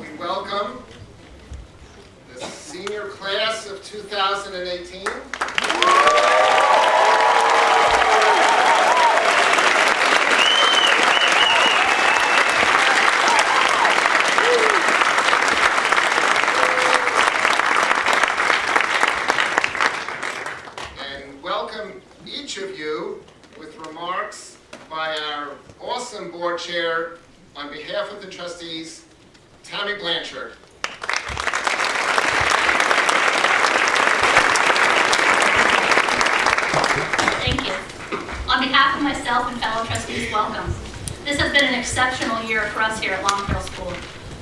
we welcome the senior class of 2018. And welcome each of you with remarks by our awesome board chair on behalf of the trustees, Tammy Blanchard. Thank you. On behalf of myself and fellow trustees, welcome. This has been an exceptional year for us here at Long Trail School.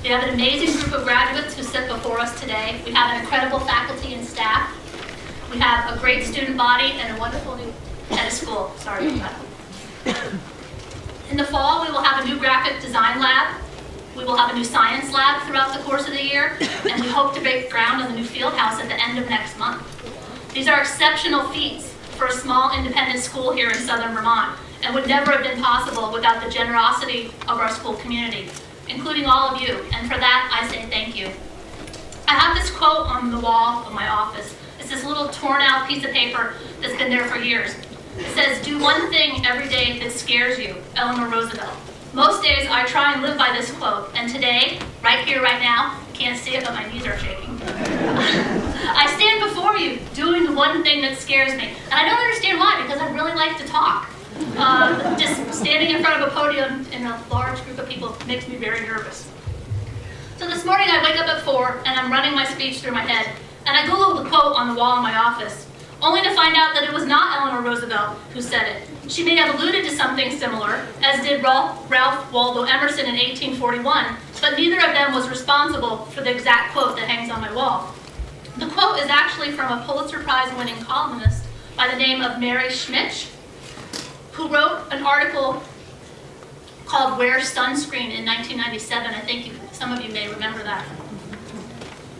We have an amazing group of graduates who sit before us today. We have an incredible faculty and staff. We have a great student body and a wonderful new head of school. Sorry about that. In the fall, we will have a new graphic design lab. We will have a new science lab throughout the course of the year, and we hope to break ground on the new field house at the end of next month. These are exceptional feats for a small independent school here in southern Vermont, and would never have been possible without the generosity of our school community, including all of you, and for that I say thank you. I have this quote on the wall of my office. It's this little torn out piece of paper that's been there for years. It says, "Do one thing every day that scares you," Eleanor Roosevelt. Most days I try and live by this quote, and today, right here, right now, you can't see it, but my knees are shaking. I stand before you doing the one thing that scares me, and I don't understand why, because I really like to talk. Just standing in front of a podium in a large group of people makes me very nervous. So this morning I wake up at 4 and I'm running my speech through my head, and I Googled the quote on the wall in my office, only to find out that it was not Eleanor Roosevelt who said it. She may have alluded to something similar, as did Ralph Waldo Emerson in 1841, but neither of them was responsible for the exact quote that hangs on my wall. The quote is actually from a Pulitzer Prize-winning columnist by the name of Mary Schmitz, who wrote an article called "Wear Sunscreen" in 1997. I think some of you may remember that.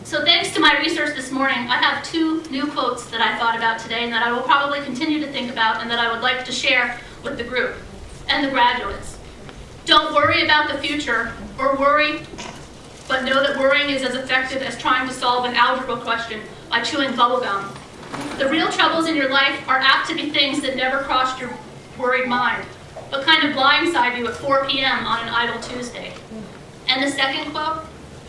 So thanks to my research this morning, I have two new quotes that I thought about today and that I will probably continue to think about and that I would like to share with the group and the graduates. Don't worry about the future, or worry, but know that worrying is as effective as trying to solve an algebra question by chewing bubblegum. The real troubles in your life are apt to be things that never crossed your worried mind, but kind of blindside you at 4 p.m. on an idle Tuesday. And the second quote,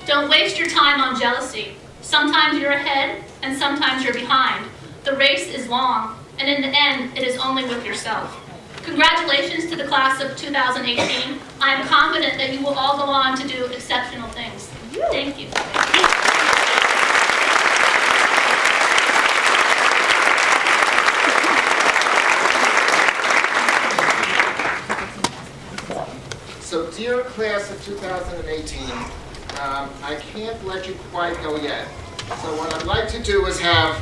don't waste your time on jealousy. Sometimes you're ahead, and sometimes you're behind. The race is long, and in the end, it is only with yourself. Congratulations to the class of 2018. I am confident that you will all go on to do exceptional things. Thank you. So dear class of 2018, I can't let you quite go yet. So what I'd like to do is have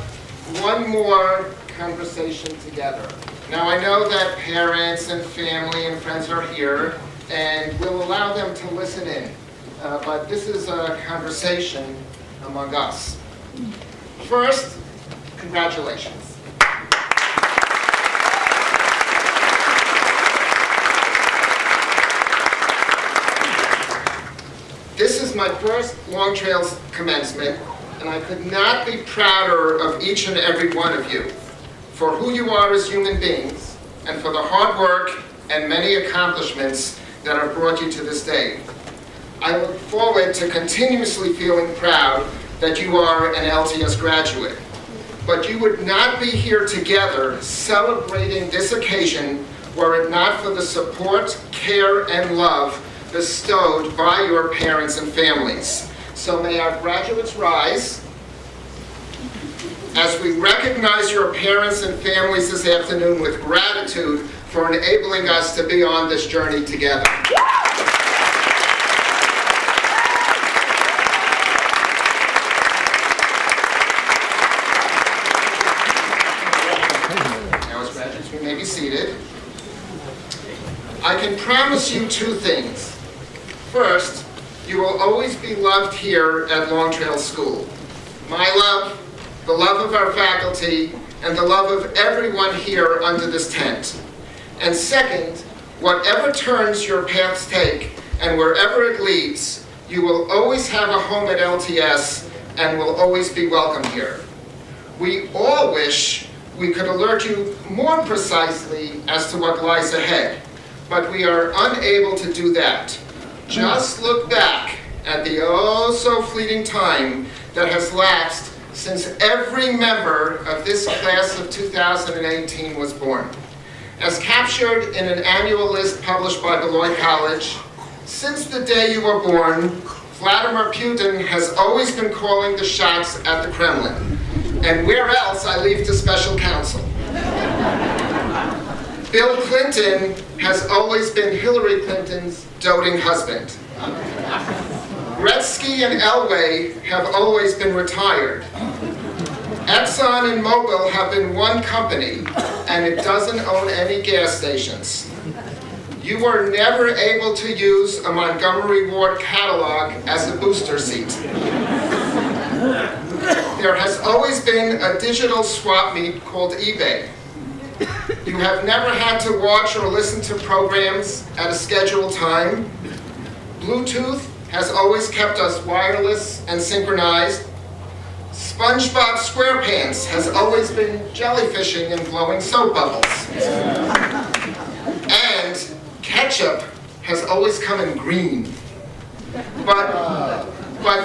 one more conversation together. Now I know that parents and family and friends are here, and we'll allow them to listen in. But this is a conversation among us. First, congratulations. This is my first Long Trails commencement, and I could not be prouder of each and every one of you for who you are as human beings and for the hard work and many accomplishments that have brought you to this day. I look forward to continuously feeling proud that you are an LTS graduate, but you would not be here together celebrating this occasion were it not for the support, care, and love bestowed by your parents and families. So may our graduates rise as we recognize your parents and families this afternoon with gratitude for enabling us to be on this journey together. Now as graduates, we may be seated. I can promise you two things. First, you will always be loved here at Long Trail School. My love, the love of our faculty, and the love of everyone here under this tent. And second, whatever turns your paths take and wherever it leads, You will always have a home at LTS and will always be welcome here. We all wish we could alert you more precisely as to what lies ahead, but we are unable to do that. Just look back at the oh so fleeting time that has lapsed since every member of this class of 2018 was born. As captured in an annual list published by Beloit College, since the day you were born, Vladimir Putin has always been calling the shots at the Kremlin. And where else I leave to special counsel. Bill Clinton has always been Hillary Clinton's doting husband. Gretzky and Elway have always been retired. Exxon and Mobil have been one company, and it doesn't own any gas stations. You were never able to use a Montgomery Ward catalog as a booster seat. There has always been a digital swap meet called eBay. You have never had to watch or listen to programs at a scheduled time. Bluetooth has always kept us wireless and synchronized. SpongeBob SquarePants has always been jellyfishing and blowing soap bubbles. And ketchup has always come in green. But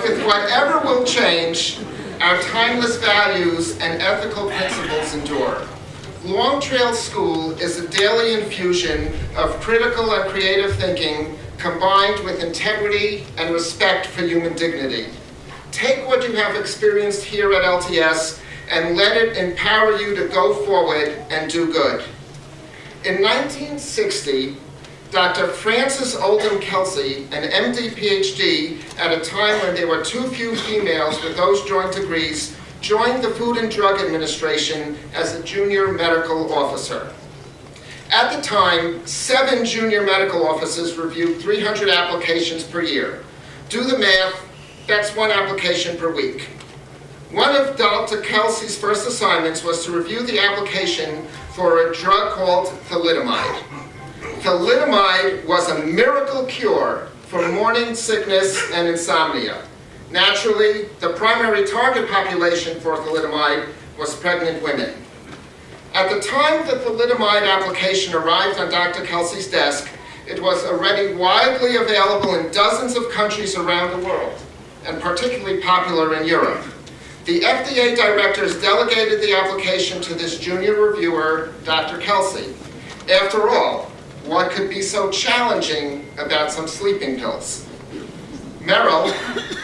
with whatever will change, our timeless values and ethical principles endure. Long Trail School is a daily infusion of critical and creative thinking combined with integrity and respect for human dignity. Take what you have experienced here at LTS and let it empower you to go forward and do good. In 1960, Dr. Frances Oldham Kelsey, an MD PhD at a time when there were too few females with those joint degrees, joined the Food and Drug Administration as a junior medical officer. At the time, 7 junior medical officers reviewed 300 applications per year. Do the math, that's 1 application per week. One of Dr. Kelsey's first assignments was to review the application for a drug called thalidomide. Thalidomide was a miracle cure for morning sickness and insomnia. Naturally, the primary target population for thalidomide was pregnant women. At the time the thalidomide application arrived on Dr. Kelsey's desk, it was already widely available in dozens of countries around the world, and particularly popular in Europe. The FDA directors delegated the application to this junior reviewer, Dr. Kelsey. After all, what could be so challenging about some sleeping pills? Merrill,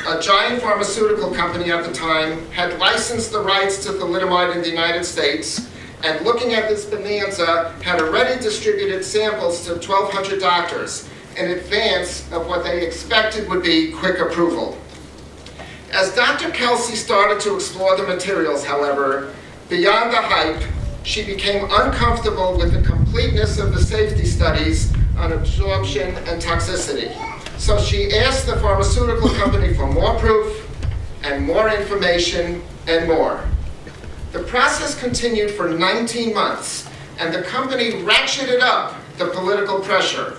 a giant pharmaceutical company at the time, had licensed the rights to thalidomide in the United States, and looking at this bonanza, had already distributed samples to 1,200 doctors in advance of what they expected would be quick approval. As Dr. Kelsey started to explore the materials, however, beyond the hype, she became uncomfortable with the completeness of the safety studies on absorption and toxicity. So she asked the pharmaceutical company for more proof and more information and more. The process continued for 19 months, and the company ratcheted up the political pressure.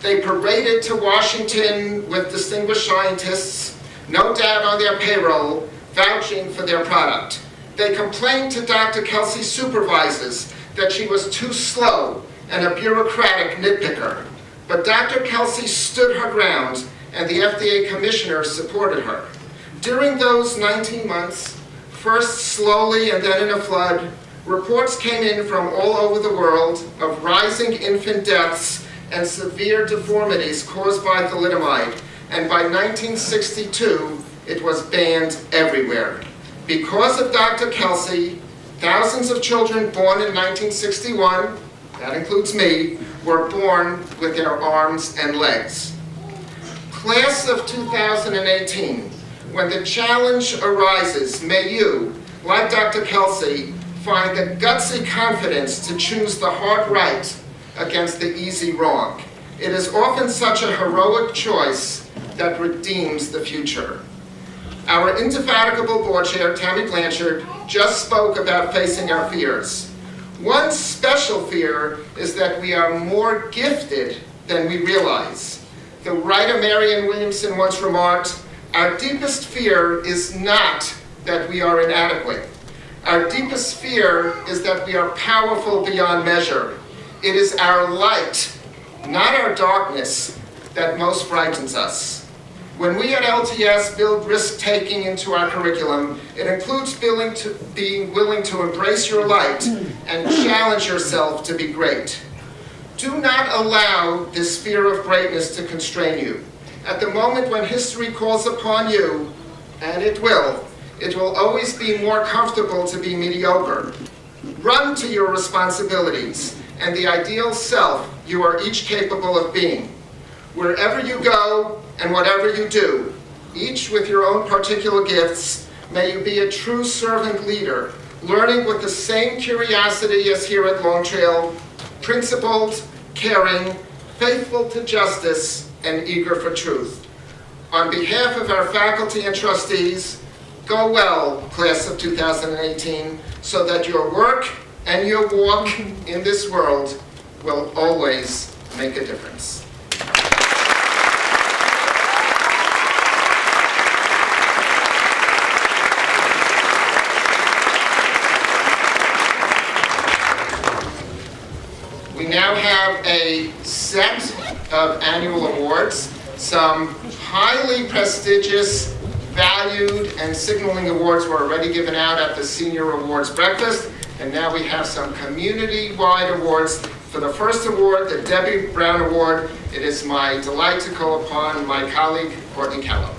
They paraded to Washington with distinguished scientists, no doubt on their payroll, vouching for their product. They complained to Dr. Kelsey's supervisors that she was too slow and a bureaucratic nitpicker. But Dr. Kelsey stood her ground, and the FDA commissioner supported her. During those 19 months, first slowly and then in a flood, reports came in from all over the world of rising infant deaths and severe deformities caused by thalidomide. And by 1962, it was banned everywhere. Because of Dr. Kelsey, thousands of children born in 1961, that includes me, were born with their arms and legs. Class of 2018, when the challenge arises, may you, like Dr. Kelsey, find the gutsy confidence to choose the hard right against the easy wrong. It is often such a heroic choice that redeems the future. Our indefatigable board chair, Tammy Blanchard, just spoke about facing our fears. One special fear is that we are more gifted than we realize. The writer Marianne Williamson once remarked, "Our deepest fear is not that we are inadequate. Our deepest fear is that we are powerful beyond measure. It is our light, not our darkness, that most frightens us." When we at LTS build risk-taking into our curriculum, it includes being willing to embrace your light and challenge yourself to be great. Do not allow this fear of greatness to constrain you. At the moment when history calls upon you, and it will always be more comfortable to be mediocre. Run to your responsibilities and the ideal self you are each capable of being. Wherever you go and whatever you do, each with your own particular gifts, may you be a true servant leader, learning with the same curiosity as here at Long Trail, principled, caring, faithful to justice, and eager for truth. On behalf of our faculty and trustees, go well, class of 2018, so that your work and your walk in this world will always make a difference. We now have a set of annual awards, some highly prestigious, valued, and signaling awards were already given out at the Senior Awards Breakfast, and now we have some community-wide awards. For the first award, the Debbie Brown Award, it is my delight to call upon my colleague, Courtney Callow.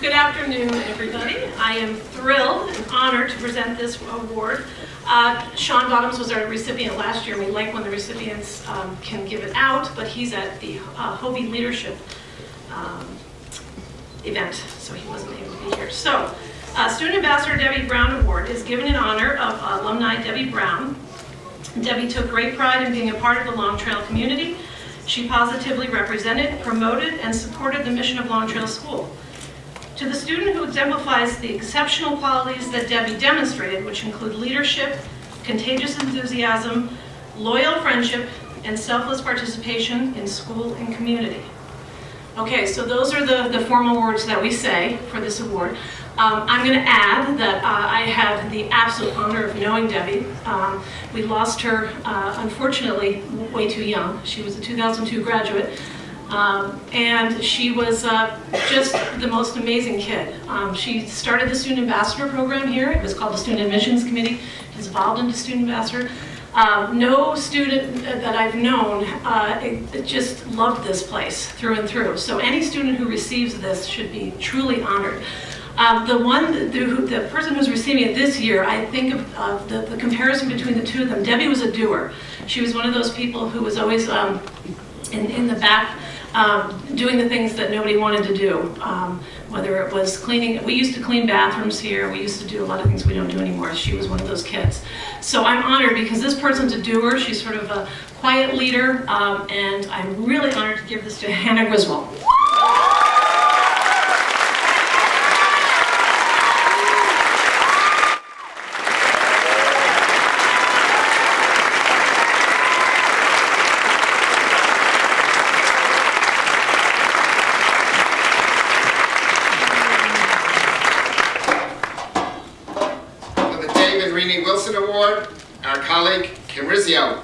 Good afternoon, everybody. I am thrilled and honored to present this award. Sean Bottoms was our recipient last year. We like when the recipients can give it out, but he's at the Hobie Leadership event, so he wasn't able to be here. So, Student Ambassador Debbie Brown Award is given in honor of alumni Debbie Brown. Debbie took great pride in being a part of the Long Trail community. She positively represented, promoted, and supported the mission of Long Trail School. To the student who exemplifies the exceptional qualities that Debbie demonstrated, which include leadership, contagious enthusiasm, loyal friendship, and selfless participation in school and community. Okay, so those are the formal words that we say for this award. I'm going to add that I have the absolute honor of knowing Debbie. We lost her, unfortunately, way too young. She was a 2002 graduate. And she was just the most amazing kid. She started the Student Ambassador program here. It was called the Student Admissions Committee. Has evolved into Student Ambassador. No student that I've known just loved this place through and through. So any student who receives this should be truly honored. The person who's receiving it this year, I think of the comparison between the two of them. Debbie was a doer. She was one of those people who was always in the back, doing the things that nobody wanted to do, whether it was cleaning. We used to clean bathrooms here. We used to do a lot of things we don't do anymore. She was one of those kids. So I'm honored because this person's a doer. She's sort of a quiet leader, and I'm really honored to give this to Hannah Griswold. Wilson Award, our colleague, Kim Rizzio.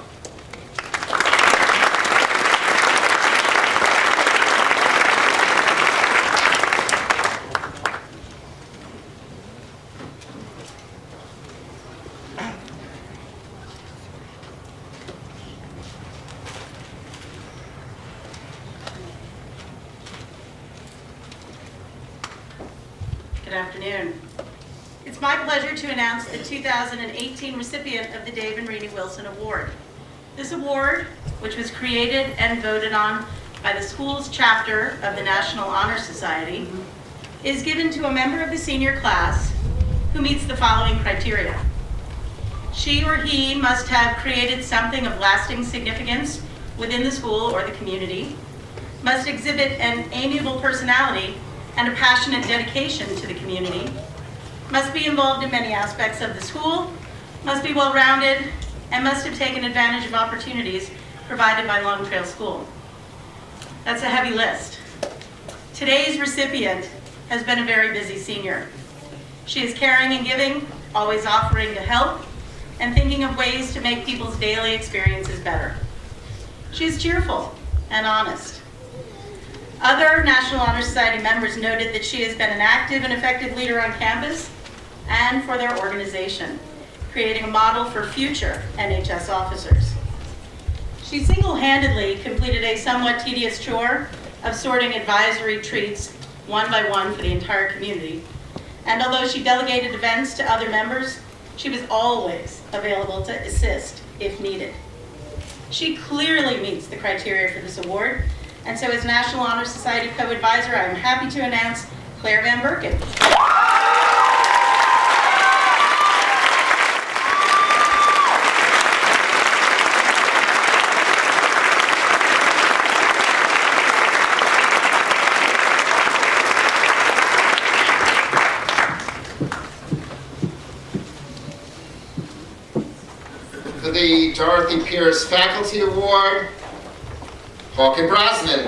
Good afternoon. It's my pleasure to announce the 2018 recipient of the Dave and Renee Wilson Award. This award, which was created and voted on by the school's chapter of the National Honor Society, is given to a member of the senior class who meets the following criteria. She or he must have created something of lasting significance within the school or the community, must exhibit an amiable personality and a passionate dedication to the community, must be involved in many aspects of the school, must be well-rounded, and must have taken advantage of opportunities provided by Long Trail School. That's a heavy list. Today's recipient has been a very busy senior. She is caring and giving, always offering to help, and thinking of ways to make people's daily experiences better. She is cheerful and honest. Other National Honor Society members noted that she has been an active and effective leader on campus and for their organization, creating a model for future NHS officers. She single-handedly completed a somewhat tedious chore of sorting advisory treats one by one for the entire community. And although she delegated events to other members, she was always available to assist if needed. She clearly meets the criteria for this award, and so as National Honor Society co-advisor, I am happy to announce Claire Van Berken. For the Dorothy Pierce Faculty Award, Hawken Brosnan.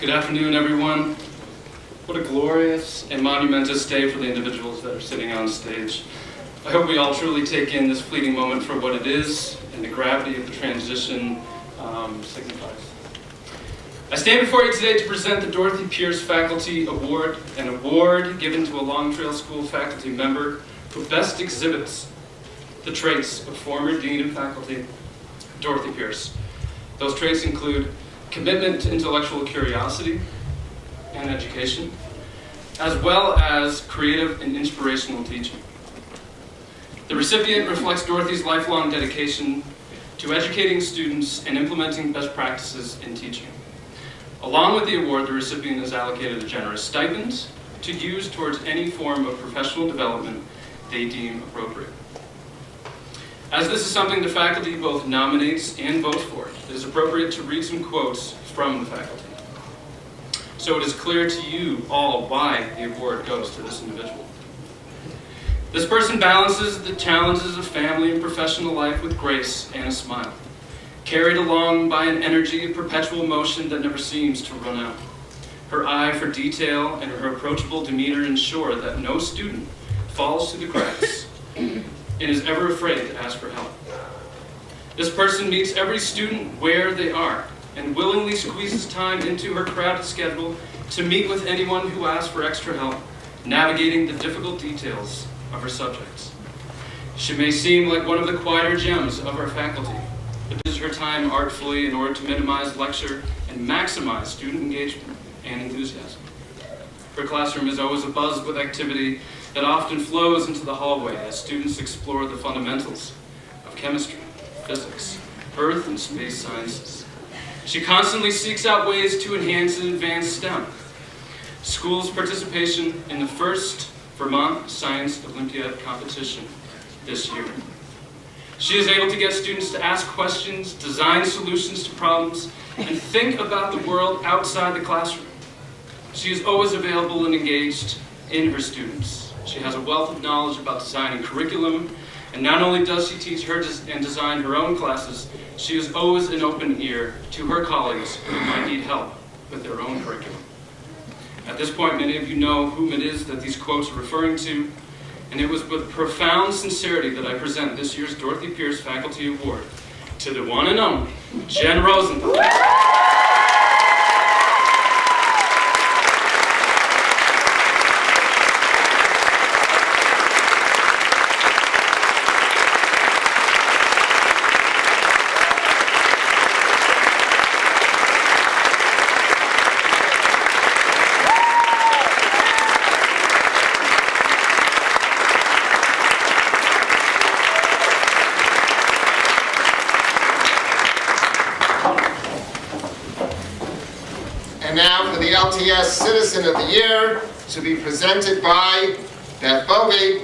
Good afternoon, everyone. What a glorious and monumentous day for the individuals that are sitting on stage. I hope we all truly take in this fleeting moment for what it is and the gravity of the transition signifies. I stand before you today to present the Dorothy Pierce Faculty Award, an award given to a Long Trail School faculty member who best exhibits the traits of former Dean of Faculty, Dorothy Pierce. Those traits include commitment to intellectual curiosity and education, as well as creative and inspirational teaching. The recipient reflects Dorothy's lifelong dedication to educating students and implementing best practices in teaching. Along with the award, the recipient is allocated a generous stipend to use towards any form of professional development they deem appropriate. As this is something the faculty both nominates and votes for, it is appropriate to read some quotes from the faculty, so it is clear to you all why the award goes to this individual. This person balances the challenges of family and professional life with grace and a smile, carried along by an energy of perpetual motion that never seems to run out. Her eye for detail and her approachable demeanor ensure that no student falls through the cracks and is ever afraid to ask for help. This person meets every student where they are and willingly squeezes time into her crowded schedule to meet with anyone who asks for extra help, navigating the difficult details of her subjects. She may seem like one of the quieter gems of our faculty, but uses her time artfully in order to minimize lecture and maximize student engagement and enthusiasm. Her classroom is always abuzz with activity that often flows into the hallway as students explore the fundamentals of chemistry, physics, earth and space sciences. She constantly seeks out ways to enhance and advance STEM. School's participation in the first Vermont Science Olympiad competition this year. She is able to get students to ask questions, design solutions to problems, and think about the world outside the classroom. She is always available and engaged in her students. She has a wealth of knowledge about designing curriculum, and not only does she teach her and design her own classes, she is always an open ear to her colleagues who might need help with their own curriculum. At this point, many of you know whom it is that these quotes are referring to, and it was with profound sincerity that I present this year's Dorothy Pierce Faculty Award to the one and only Jen Rosenthal. And now for the LTS Citizen of the Year, to be presented by Beth Bovey.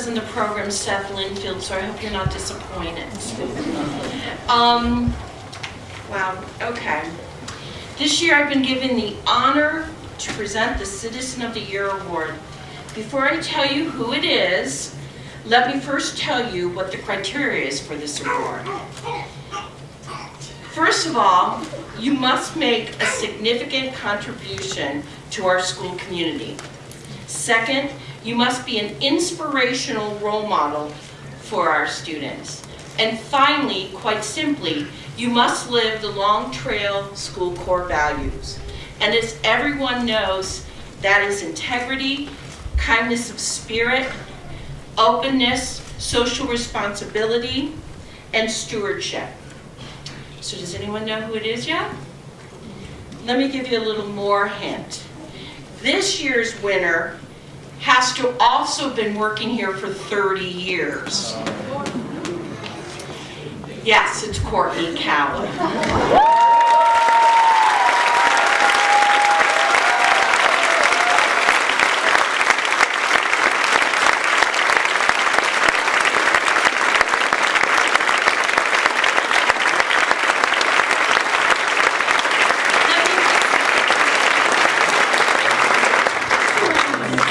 in the program, Seth Linfield, so I hope you're not disappointed. Wow, okay. This year I've been given the honor to present the Citizen of the Year Award. Before I tell you who it is, let me first tell you what the criteria is for this award. First of all, you must make a significant contribution to our school community. Second, you must be an inspirational role model for our students. And finally, quite simply, you must live the Long Trail School core values. And as everyone knows, that is integrity, kindness of spirit, openness, social responsibility, and stewardship. So does anyone know who it is yet? Let me give you a little more hint. This year's winner has to also been working here for 30 years. Yes, it's Courtney Cowan.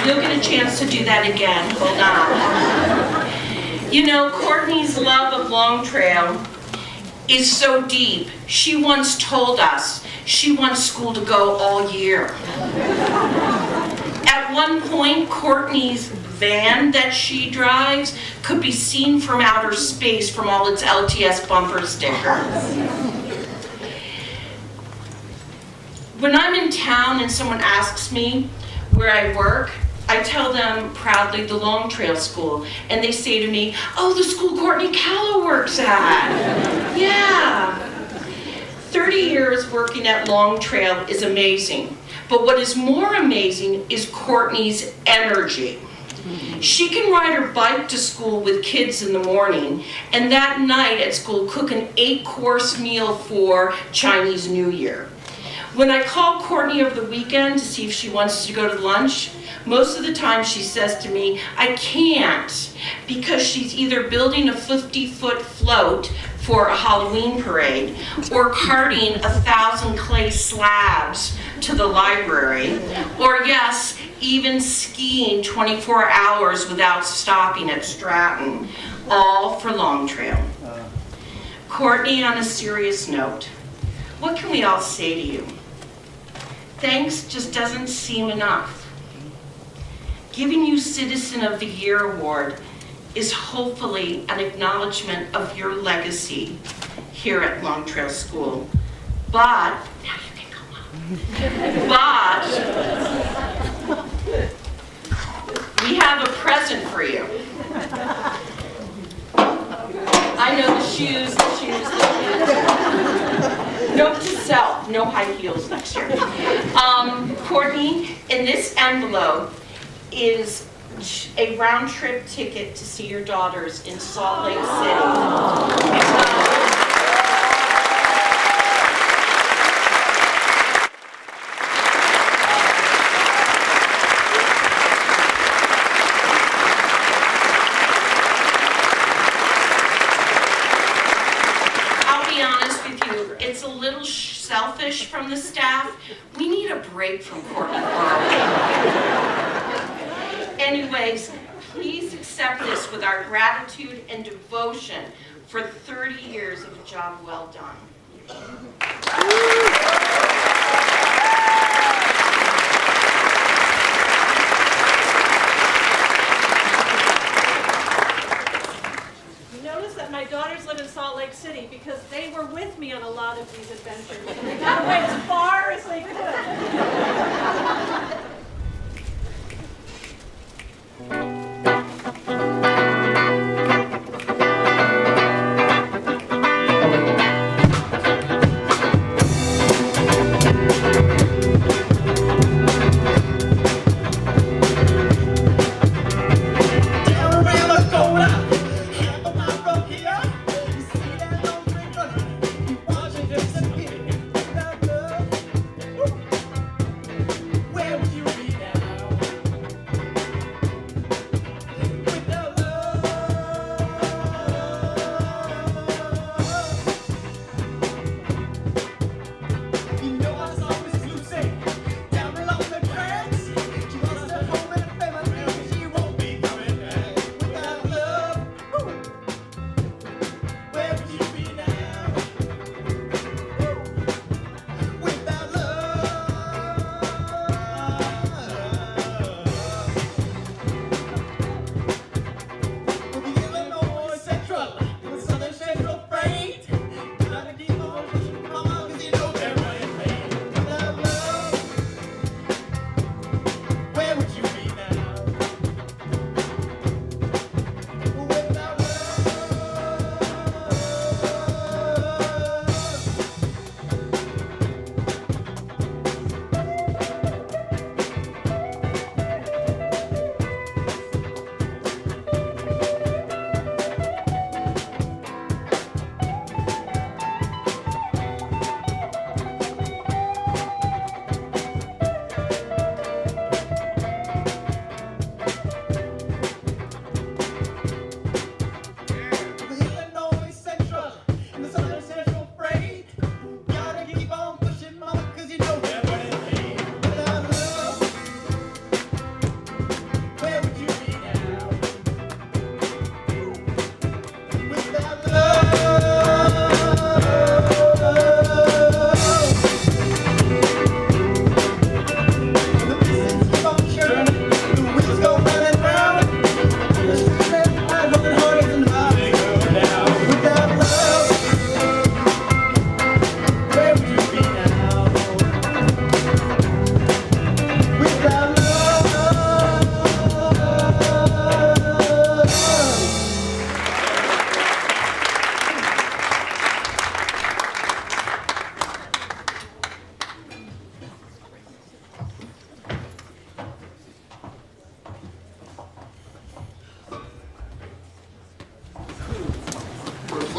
You'll get a chance to do that again. Hold on. You know, Courtney's love of Long Trail is so deep. She once told us she wants school to go all year. At one point, Courtney's van that she drives could be seen from outer space from all its LTS bumper stickers. When I'm in town and someone asks me where I work, I tell them proudly the Long Trail School, and they say to me, "Oh, the school Courtney Callow works at." Yeah. 30 years working at Long Trail is amazing, but what is more amazing is Courtney's energy. She can ride her bike to school with kids in the morning, and that night at school cook an 8-course meal for Chinese New Year. When I call Courtney over the weekend to see if she wants to go to lunch, most of the time she says to me, "I can't," because she's either building a 50-foot float for a Halloween parade or carting 1,000 clay slabs to the library, or yes, even skiing 24 hours without stopping at Stratton, all for Long Trail. Courtney, on a serious note, what can we all say to you? Thanks just doesn't seem enough. Giving you Citizen of the Year Award is hopefully an acknowledgement of your legacy here at Long Trail School. But, now you can go on. But, we have a present for you. I know the shoes. Note to self, no high heels next year. Courtney, in this envelope is a round-trip ticket to see your daughters in Salt Lake City. I'll be honest with you, it's a little selfish from the staff. We need a break from Courtney for a week. Anyways, please accept this with our gratitude and devotion for 30 years of a job well done. You notice that my daughters live in Salt Lake City because they were with me on a lot of these adventures. They got away as far as they could. Where would you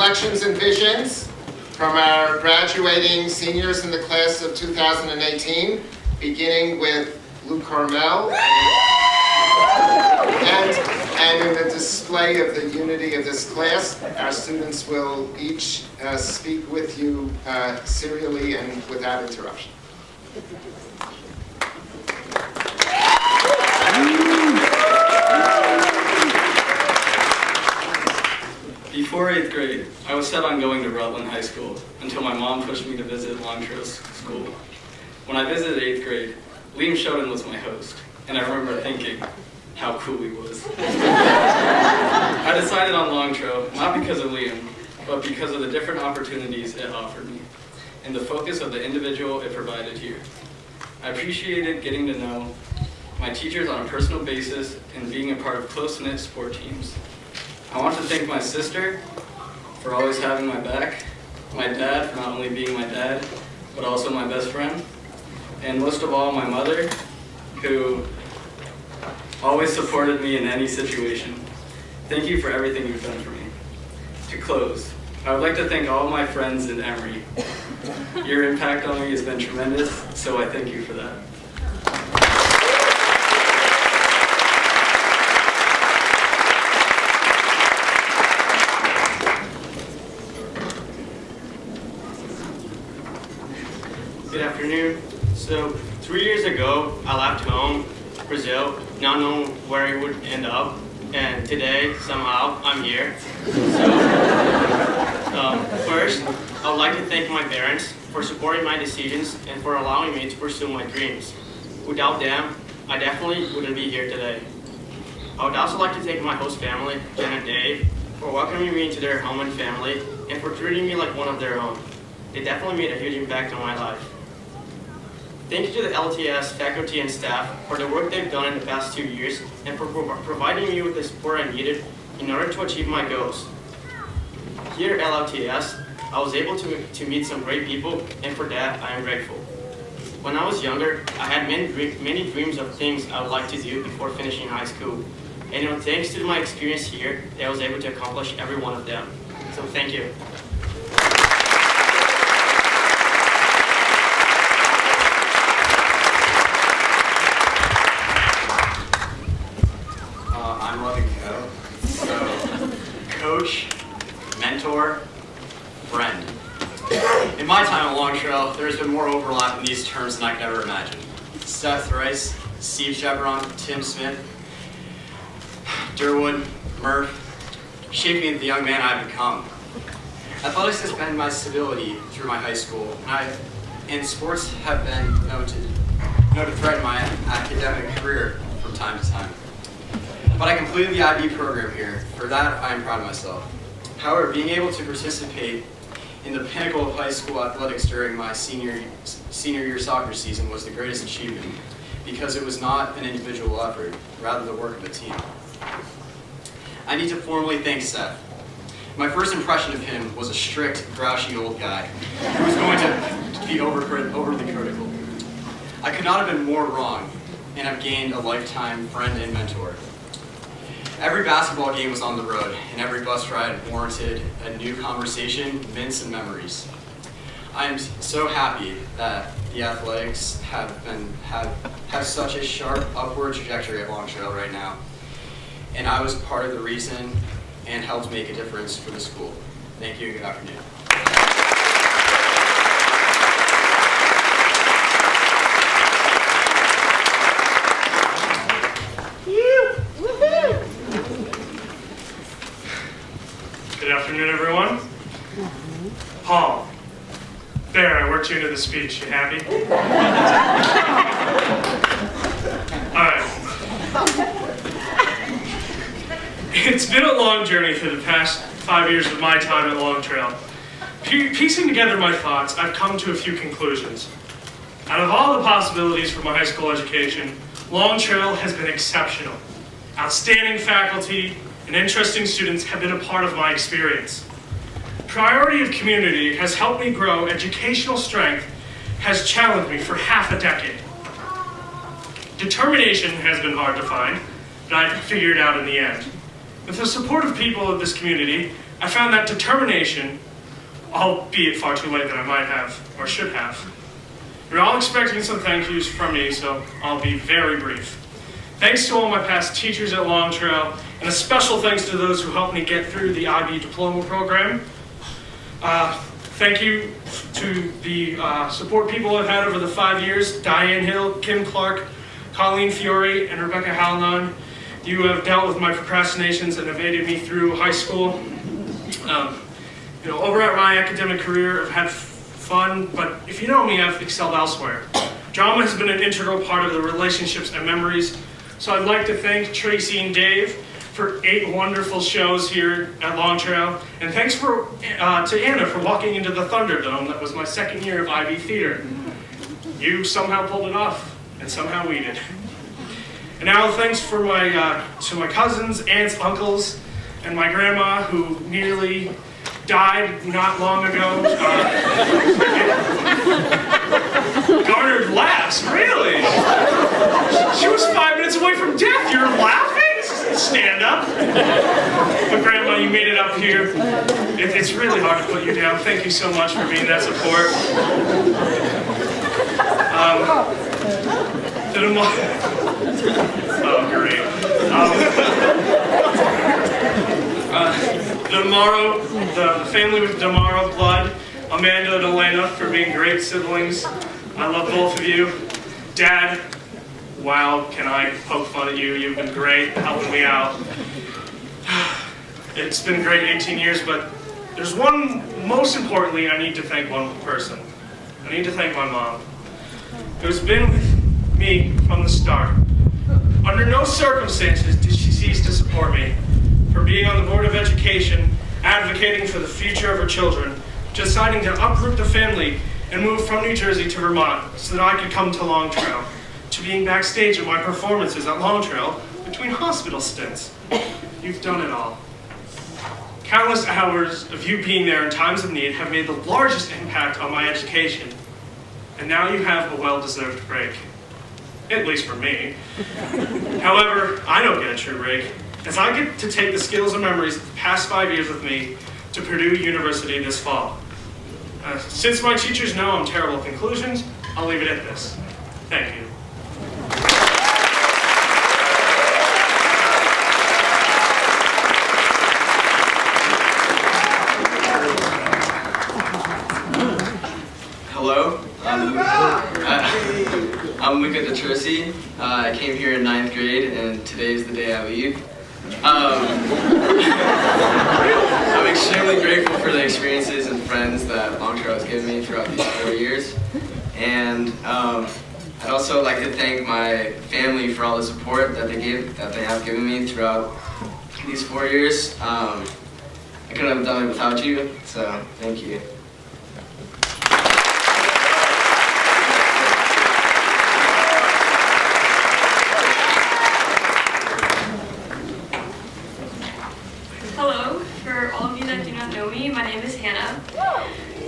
reflections and visions from our graduating seniors in the class of 2018, beginning with Lou Carmel, and in the display of the unity of this class, our students will each speak with you serially and without interruption. Before 8th grade, I was set on going to Rutland High School until my mom pushed me to visit Long Trail School. When I visited 8th grade, Liam Shoden was my host, and I remember thinking how cool he was. I decided on Long Trail, not because of Liam, but because of the different opportunities it offered me, and the focus of the individual it provided here. I appreciated getting to know my teachers on a personal basis and being a part of close-knit sport teams. I want to thank my sister for always having my back, my dad for not only being my dad, but also my best friend, and most of all, my mother, who always supported me in any situation. Thank you for everything you've done for me. To close, I would like to thank all my friends in Emory. Your impact on me has been tremendous, so I thank you for that. Good afternoon. So 3 years ago, I left home, Brazil, not knowing where I would end up, and today, somehow, I'm here. So, first, I would like to thank my parents for supporting my decisions and for allowing me to pursue my dreams. Without them, I definitely wouldn't be here today. I would also like to thank my host family, Jen and Dave, for welcoming me into their home and family, and for treating me like one of their own. They definitely made a huge impact on my life. Thank you to the LTS faculty and staff for the work they've done in the past 2 years and for providing me with the support I needed in order to achieve my goals. Here at LTS, I was able to meet some great people, and for that, I am grateful. When I was younger, I had many dreams of things I would like to do before finishing high school. And thanks to my experience here, I was able to accomplish every one of them. So thank you. Coach, mentor, friend. In my time at Long Trail, there has been more overlap in these terms than I could ever imagine. Seth Rice, Steve Chevron, Tim Smith, Durwood, Murph, shaped me into the young man I have become. Athletics has been my stability through my high school, and sports have been known to threaten my academic career from time to time. But I completed the IB program here. For that, I am proud of myself. However, being able to participate in the pinnacle of high school athletics during my senior year soccer season was the greatest achievement because it was not an individual effort, rather the work of a team. I need to formally thank Seth. My first impression of him was a strict, grouchy old guy who was going to be overly critical. I could not have been more wrong and have gained a lifetime friend and mentor. Every basketball game was on the road, and every bus ride warranted a new conversation, mints, and memories. I am so happy that the athletics have such a sharp upward trajectory at Long Trail right now, and I was part of the reason and helped make a difference for the school. Thank you and good afternoon. Good afternoon, everyone. Paul, there, I worked you into the speech. You happy? All right. It's been a long journey through the past 5 years of my time at Long Trail. Piecing together my thoughts, I've come to a few conclusions. Out of all the possibilities for my high school education, Long Trail has been exceptional. Outstanding faculty and interesting students have been a part of my experience. Priority of community has helped me grow. Educational strength has challenged me for half a decade. Determination has been hard to find, but I figured it out in the end. With the support of people of this community, I found that determination, albeit far too late than I might have or should have. You're all expecting some thank yous from me, so I'll be very brief. Thanks to all my past teachers at Long Trail, and a special thanks to those who helped me get through the IB diploma program. Thank you to the support people I've had over the 5 years, Diane Hill, Kim Clark, Colleen Fiore, and Rebecca Hallinan. You have dealt with my procrastinations and have aided me through high school. Over at my academic career, I've had fun, but if you know me, I've excelled elsewhere. Drama has been an integral part of the relationships and memories, so I'd like to thank Tracy and Dave for 8 wonderful shows here at Long Trail, and thanks to Anna for walking into the Thunderdome. That was my second year of IB theater. You somehow pulled it off, and somehow we did. And now thanks for to my cousins, aunts, uncles, and my grandma who nearly died not long ago. Garnered laughs, really? She was 5 minutes away from death. You're laughing? Stand up. But Grandma, you made it up here. It's really hard to put you down. Thank you so much for being that support. Oh, great. The family with Demaro blood, Amanda and Elena for being great siblings. I love both of you. Dad, wow, can I poke fun at you? You've been great helping me out. It's been a great 18 years, but there's most importantly, I need to thank one person. I need to thank my mom, who's been with me from the start. Under no circumstances did she cease to support me. From being on the Board of Education, advocating for the future of her children, deciding to uproot the family and move from New Jersey to Vermont so that I could come to Long Trail, to being backstage at my performances at Long Trail between hospital stints. You've done it all. Countless hours of you being there in times of need have made the largest impact on my education. And now you have a well-deserved break. At least for me. However, I don't get a true break, as I get to take the skills and memories of the past 5 years with me to Purdue University this fall. Since my teachers know I'm terrible at conclusions, I'll leave it at this. Thank you. Hello, I'm Luca DeTrisi. I came here in 9th grade, and today's the day I leave. I'm extremely grateful for the experiences and friends that Long Trail has given me throughout these 4 years. And I'd also like to thank my family for all the support that they have given me throughout these 4 years. I couldn't have done it without you, so thank you. Hello, for all of you that do not know me, my name is Hannah.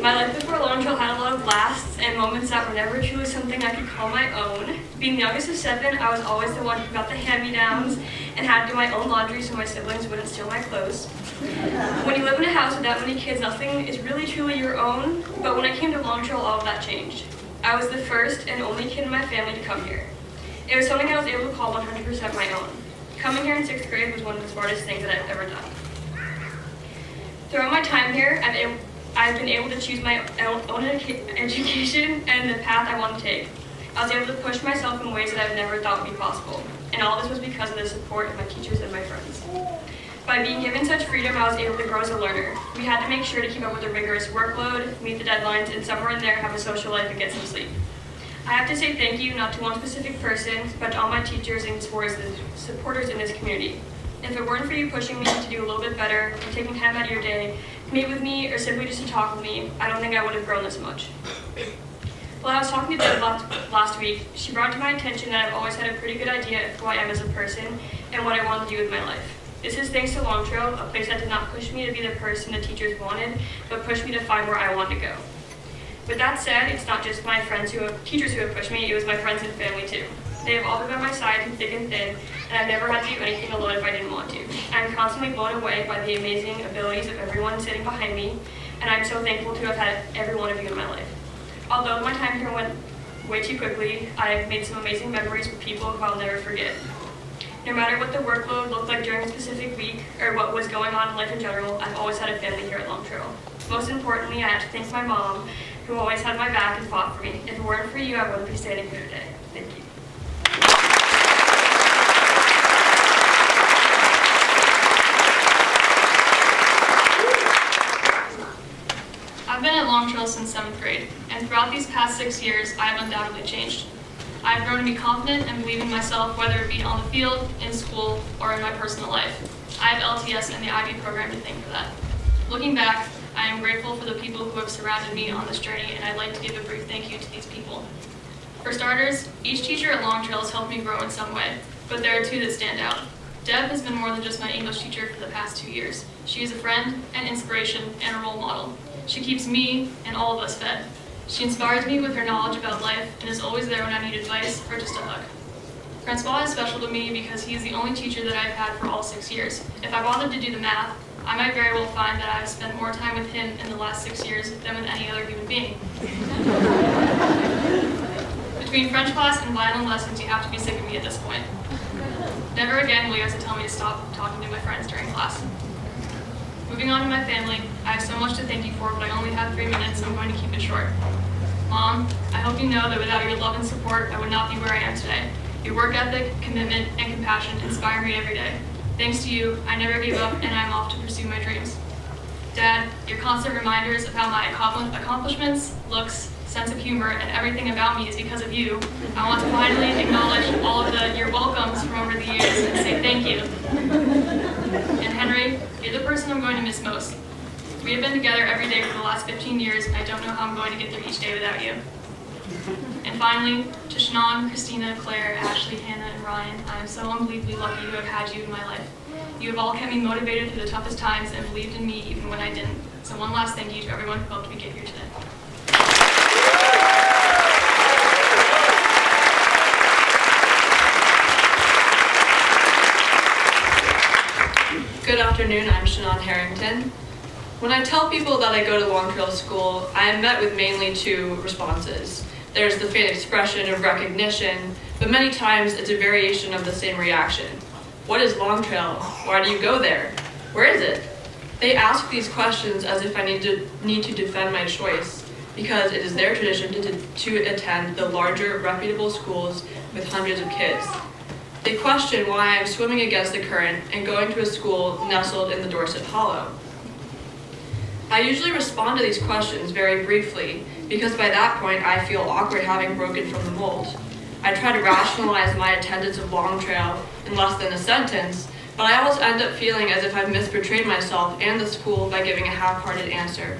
My life before Long Trail had a lot of lasts and moments that were never truly something I could call my own. Being the youngest of 7, I was always the one who got the hand-me-downs and had to do my own laundry so my siblings wouldn't steal my clothes. When you live in a house with that many kids, nothing is really truly your own, but when I came to Long Trail, all of that changed. I was the first and only kid in my family to come here. It was something I was able to call 100% my own. Coming here in 6th grade was one of the smartest things that I've ever done. Throughout my time here, I've been able to choose my own education and the path I want to take. I was able to push myself in ways that I've never thought would be possible, and all this was because of the support of my teachers and my friends. By being given such freedom, I was able to grow as a learner. We had to make sure to keep up with the rigorous workload, meet the deadlines, and somewhere in there have a social life and get some sleep. I have to say thank you, not to one specific person, but to all my teachers and supporters in this community. If it weren't for you pushing me to do a little bit better, and taking time out of your day to meet with me, or simply just to talk with me, I don't think I would have grown this much. While I was talking to Deb last week, she brought to my attention that I've always had a pretty good idea of who I am as a person and what I want to do with my life. This is thanks to Long Trail, a place that did not push me to be the person the teachers wanted, but pushed me to find where I wanted to go. With that said, it's not just my teachers who have pushed me, it was my friends and family too. They have all been by my side through thick and thin, and I've never had to do anything alone if I didn't want to. I'm constantly blown away by the amazing abilities of everyone sitting behind me, and I'm so thankful to have had every one of you in my life. Although my time here went way too quickly, I've made some amazing memories with people who I'll never forget. No matter what the workload looked like during a specific week or what was going on in life in general, I've always had a family here at Long Trail. Most importantly, I have to thank my mom, who always had my back and fought for me. If it weren't for you, I wouldn't be standing here today. Thank you. I've been at Long Trail since 7th grade, and throughout these past 6 years, I have undoubtedly changed. I have grown to be confident and believe in myself, whether it be on the field, in school, or in my personal life. I have LTS and the IB program to thank for that. Looking back, I am grateful for the people who have surrounded me on this journey, and I'd like to give a brief thank you to these people. For starters, each teacher at Long Trail has helped me grow in some way, but there are two that stand out. Deb has been more than just my English teacher for the past 2 years. She is a friend, an inspiration, and a role model. She keeps me and all of us fed. She inspires me with her knowledge about life and is always there when I need advice or just a hug. Francois is special to me because he is the only teacher that I've had for all 6 years. If I bothered to do the math, I might very well find that I've spent more time with him in the last 6 years than with any other human being. Between French class and violin lessons, you have to be sick of me at this point. Never again will you have to tell me to stop talking to my friends during class. Moving on to my family, I have so much to thank you for, but I only have 3 minutes, so I'm going to keep it short. Mom, I hope you know that without your love and support, I would not be where I am today. Your work ethic, commitment, and compassion inspire me every day. Thanks to you, I never gave up, and I'm off to pursue my dreams. Dad, your constant reminders of how my accomplishments, looks, sense of humor, and everything about me is because of you. I want to finally acknowledge all of the "you're welcomes" from over the years and say thank you. And Henry, you're the person I'm going to miss most. We have been together every day for the last 15 years, and I don't know how I'm going to get through each day without you. And finally, to Shannon, Christina, Claire, Ashley, Hannah, and Ryan, I am so unbelievably lucky to have had you in my life. You have all kept me motivated through the toughest times and believed in me even when I didn't. So one last thank you to everyone who helped me get here today. Good afternoon, I'm Shannon Harrington. When I tell people that I go to Long Trail School, I am met with mainly two responses. There's the faint expression of recognition, but many times it's a variation of the same reaction. What is Long Trail? Why do you go there? Where is it? They ask these questions as if I need to defend my choice, because it is their tradition to attend the larger, reputable schools with hundreds of kids. They question why I'm swimming against the current and going to a school nestled in the Dorset Hollow. I usually respond to these questions very briefly, because by that point I feel awkward having broken from the mold. I try to rationalize my attendance of Long Trail in less than a sentence, but I always end up feeling as if I've misportrayed myself and the school by giving a half-hearted answer.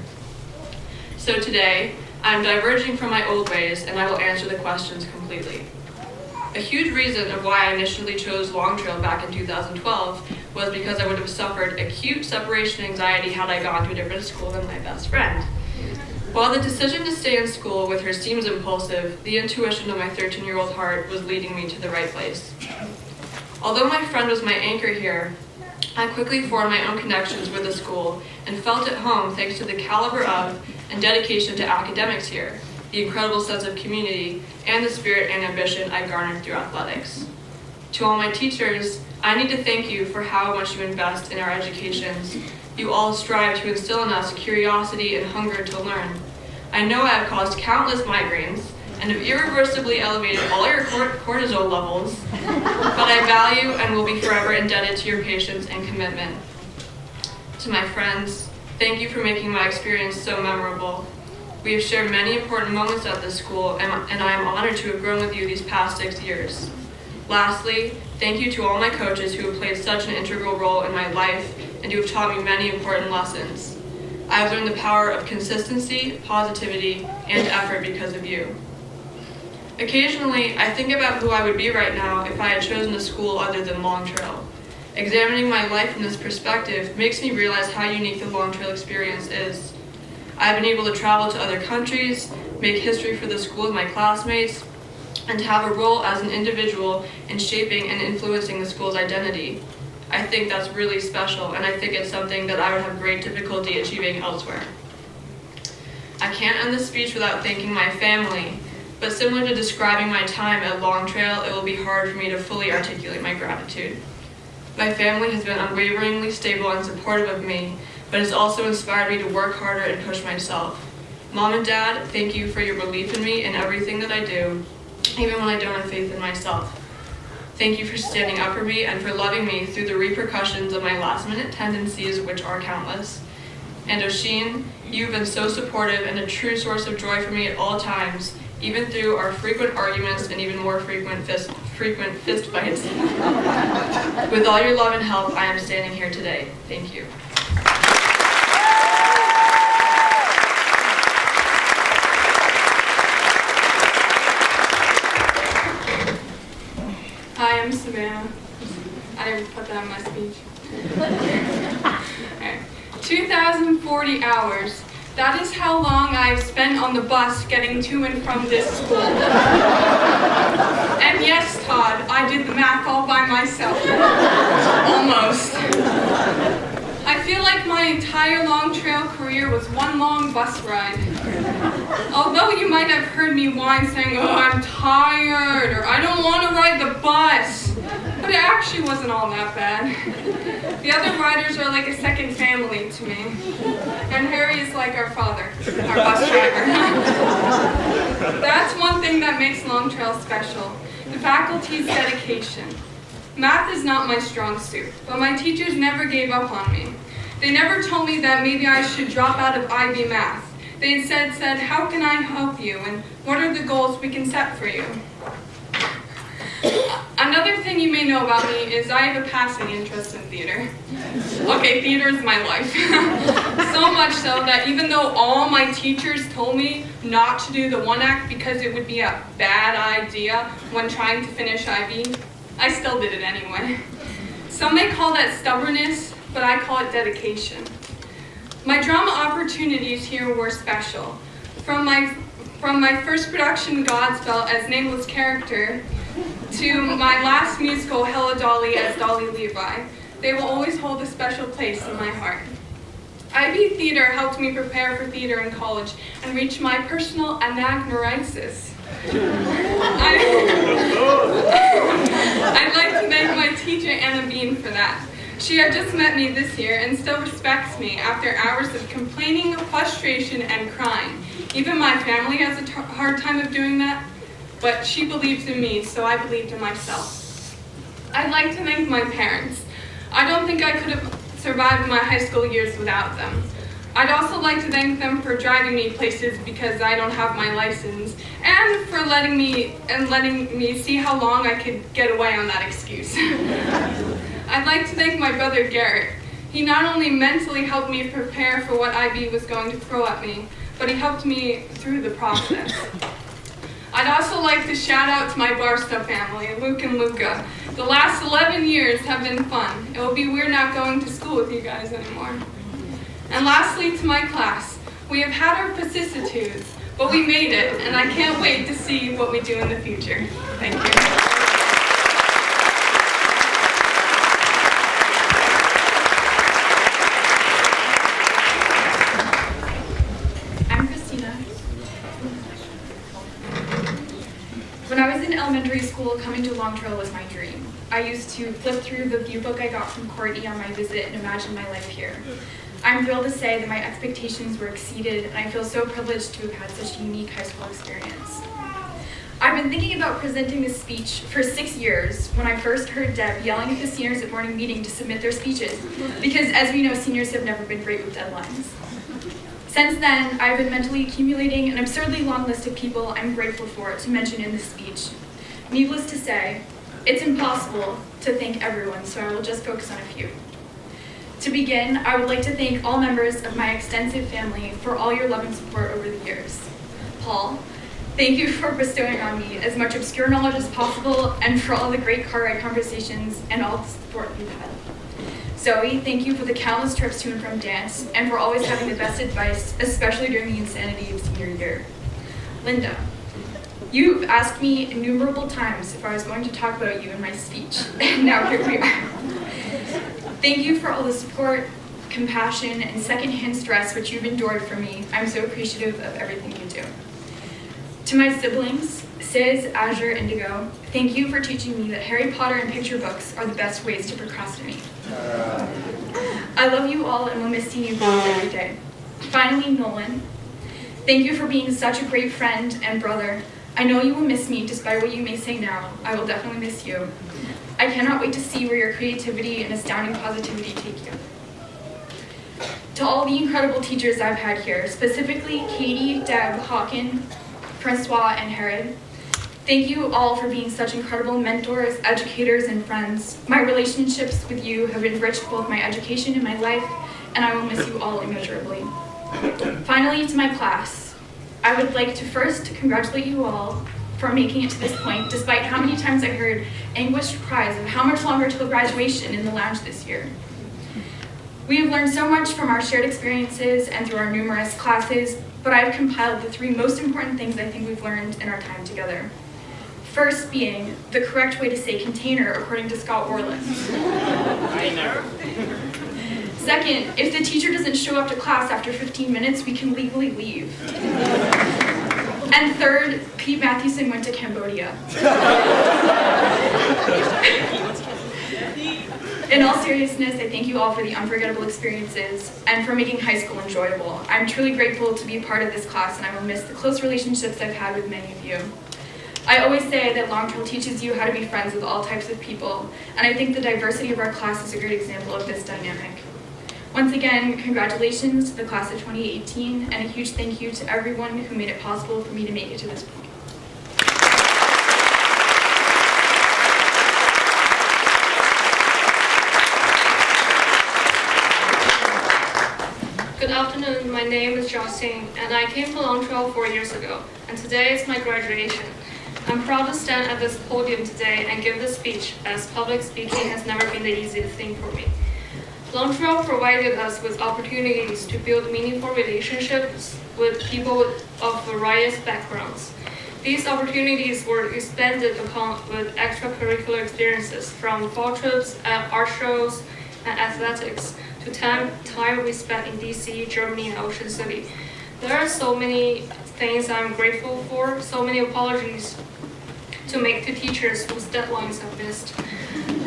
So today, I'm diverging from my old ways, and I will answer the questions completely. A huge reason of why I initially chose Long Trail back in 2012 was because I would have suffered acute separation anxiety had I gone to a different school than my best friend. While the decision to stay in school with her seems impulsive, the intuition of my 13-year-old heart was leading me to the right place. Although my friend was my anchor here, I quickly formed my own connections with the school and felt at home thanks to the caliber of and dedication to academics here, the incredible sense of community, and the spirit and ambition I garnered through athletics. To all my teachers, I need to thank you for how much you invest in our educations. You all strive to instill in us curiosity and hunger to learn. I know I have caused countless migraines and have irreversibly elevated all your cortisol levels, but I value and will be forever indebted to your patience and commitment. To my friends, thank you for making my experience so memorable. We have shared many important moments at this school, and I am honored to have grown with you these past 6 years. Lastly, thank you to all my coaches who have played such an integral role in my life and who have taught me many important lessons. I have learned the power of consistency, positivity, and effort because of you. Occasionally, I think about who I would be right now if I had chosen a school other than Long Trail. Examining my life from this perspective makes me realize how unique the Long Trail experience is. I've been able to travel to other countries, make history for the school with my classmates, and to have a role as an individual in shaping and influencing the school's identity. I think that's really special, and I think it's something that I would have great difficulty achieving elsewhere. I can't end this speech without thanking my family, but similar to describing my time at Long Trail, it will be hard for me to fully articulate my gratitude. My family has been unwaveringly stable and supportive of me, but has also inspired me to work harder and push myself. Mom and Dad, thank you for your belief in me and everything that I do, even when I don't have faith in myself. Thank you for standing up for me and for loving me through the repercussions of my last-minute tendencies, which are countless. And Oshin, you've been so supportive and a true source of joy for me at all times, even through our frequent arguments and even more frequent fist fights. With all your love and help, I am standing here today. Thank you. Hi, I'm Savannah. I didn't put that in my speech. Okay. 2,040 hours. That is how long I've spent on the bus getting to and from this school. And yes, Todd, I did the math all by myself. Almost. I feel like my entire Long Trail career was one long bus ride. Although you might have heard me whine saying, oh, I'm tired, or I don't want to ride the bus. But it actually wasn't all that bad. The other riders are like a second family to me. And Harry is like our father, our bus driver. That's one thing that makes Long Trail special, the faculty's dedication. Math is not my strong suit, but my teachers never gave up on me. They never told me that maybe I should drop out of IB Math. They instead said, how can I help you, and what are the goals we can set for you? Another thing you may know about me is I have a passing interest in theater. Okay, theater is my life. So much so that even though all my teachers told me not to do the one act because it would be a bad idea when trying to finish IB, I still did it anyway. Some may call that stubbornness, but I call it dedication. My drama opportunities here were special. From my first production, Godspell, as nameless character, to my last musical, Hello Dolly, as Dolly Levi, they will always hold a special place in my heart. IB Theater helped me prepare for theater in college and reach my personal anagnorisis. I'd like to thank my teacher, Anna Bean, for that. She had just met me this year and still respects me after hours of complaining, frustration, and crying. Even my family has a hard time of doing that, but she believes in me, so I believed in myself. I'd like to thank my parents. I don't think I could have survived my high school years without them. I'd also like to thank them for driving me places because I don't have my license, and for letting me see how long I could get away on that excuse. I'd like to thank my brother Garrett. He not only mentally helped me prepare for what IB was going to throw at me, but he helped me through the process. I'd also like to shout out to my Barstow family, Luke and Luca. The last 11 years have been fun. It will be weird not going to school with you guys anymore. And lastly, to my class, we have had our vicissitudes, but we made it, and I can't wait to see what we do in the future. Thank you. When I was in elementary school, coming to Long Trail was my dream. I used to flip through the view book I got from Courtney on my visit and imagine my life here. I'm thrilled to say that my expectations were exceeded, and I feel so privileged to have had such a unique high school experience. I've been thinking about presenting this speech for 6 years when I first heard Deb yelling at the seniors at morning meeting to submit their speeches, because as we know, seniors have never been great with deadlines. Since then, I've been mentally accumulating an absurdly long list of people I'm grateful for to mention in this speech. Needless to say, it's impossible to thank everyone, so I will just focus on a few. To begin, I would like to thank all members of my extensive family for all your love and support over the years. Paul, thank you for bestowing on me as much obscure knowledge as possible and for all the great car ride conversations and all the support you've had. Zoe, thank you for the countless trips to and from dance and for always having the best advice, especially during the insanity of senior year. Linda, You've asked me innumerable times if I was going to talk about you in my speech, and now here we are. Thank you for all the support, compassion, and secondhand stress which you've endured for me. I'm so appreciative of everything you do. To my siblings, Sis, Azure, Indigo, thank you for teaching me that Harry Potter and picture books are the best ways to procrastinate. I love you all and will miss seeing you both every day. Finally, Nolan, thank you for being such a great friend and brother. I know you will miss me despite what you may say now. I will definitely miss you. I cannot wait to see where your creativity and astounding positivity take you. To all the incredible teachers I've had here, specifically Katie, Deb, Hawken, Francois, and Herod, thank you all for being such incredible mentors, educators, and friends. My relationships with you have enriched both my education and my life, and I will miss you all immeasurably. Finally, to my class, I would like to first congratulate you all for making it to this point, despite how many times I heard anguished cries of how much longer till graduation in the lounge this year. We have learned so much from our shared experiences and through our numerous classes, but I've compiled the 3 most important things I think we've learned in our time together. First being the correct way to say container according to Scott Orland. Second, if the teacher doesn't show up to class after 15 minutes, we can legally leave. And third, Pete Mathewson went to Cambodia. In all seriousness, I thank you all for the unforgettable experiences and for making high school enjoyable. I'm truly grateful to be a part of this class, and I will miss the close relationships I've had with many of you. I always say that Long Trail teaches you how to be friends with all types of people, and I think the diversity of our class is a great example of this dynamic. Once again, congratulations to the class of 2018, and a huge thank you to everyone who made it possible for me to make it to this point. Good afternoon, my name is Jocelyn, and I came to Long Trail 4 years ago, and today is my graduation. I'm proud to stand at this podium today and give this speech, as public speaking has never been the easiest thing for me. Long Trail provided us with opportunities to build meaningful relationships with people of various backgrounds. These opportunities were expanded upon with extracurricular experiences from fall trips, art shows, and athletics, to time we spent in DC, Germany, and Ocean City. There are so many things I'm grateful for, so many apologies to make to teachers whose deadlines I've missed.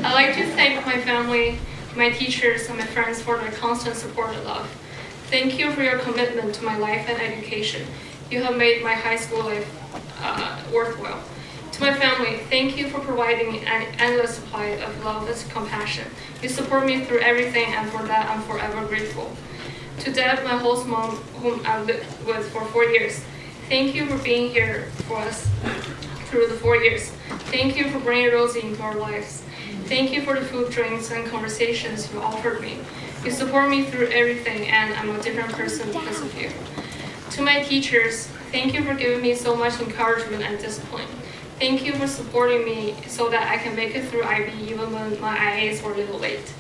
I'd like to thank my family, my teachers, and my friends for their constant support and love. Thank you for your commitment to my life and education. You have made my high school life worthwhile. To my family, thank you for providing an endless supply of love and compassion. You support me through everything, and for that I'm forever grateful. To Deb, my host mom, whom I've lived with for 4 years, thank you for being here for us through the 4 years. Thank you for bringing Rosie into our lives. Thank you for the food, drinks, and conversations you offered me. You support me through everything, and I'm a different person because of you. To my teachers, thank you for giving me so much encouragement and discipline. Thank you for supporting me so that I can make it through IB even when my IAs were a little late.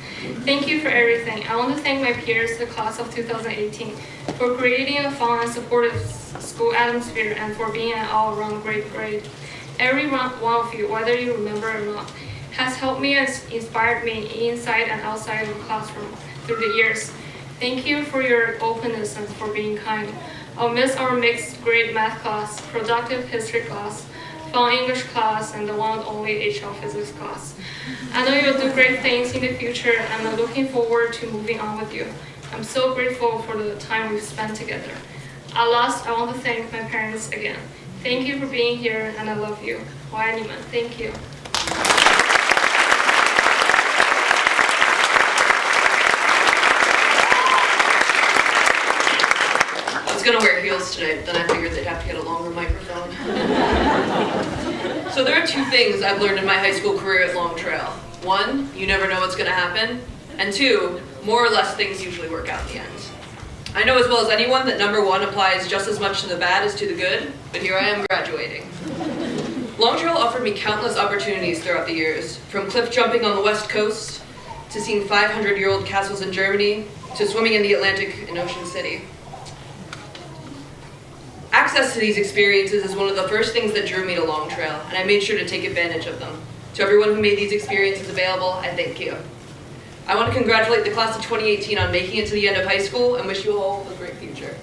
Thank you for everything. I want to thank my peers, the class of 2018, for creating a fun and supportive school atmosphere and for being an all-around great grade. Every one of you, whether you remember or not, has helped me and inspired me inside and outside of the classroom through the years. Thank you for your openness and for being kind. I'll miss our mixed grade math class, productive history class, fun English class, and the one and only HL physics class. I know you'll do great things in the future, and I'm looking forward to moving on with you. I'm so grateful for the time we've spent together. At last, I want to thank my parents again. Thank you for being here, and I love you. Waianiman, thank you. I was gonna wear heels today, but then I figured they'd have to get a longer microphone. So there are 2 things I've learned in my high school career at Long Trail. 1, you never know what's gonna happen. And 2, more or less things usually work out in the end. I know as well as anyone that number 1 applies just as much to the bad as to the good, but here I am graduating. Long Trail offered me countless opportunities throughout the years, from cliff jumping on the West Coast, to seeing 500-year-old castles in Germany, to swimming in the Atlantic in Ocean City. Access to these experiences is one of the first things that drew me to Long Trail, and I made sure to take advantage of them. To everyone who made these experiences available, I thank you. I want to congratulate the class of 2018 on making it to the end of high school and wish you all a great future.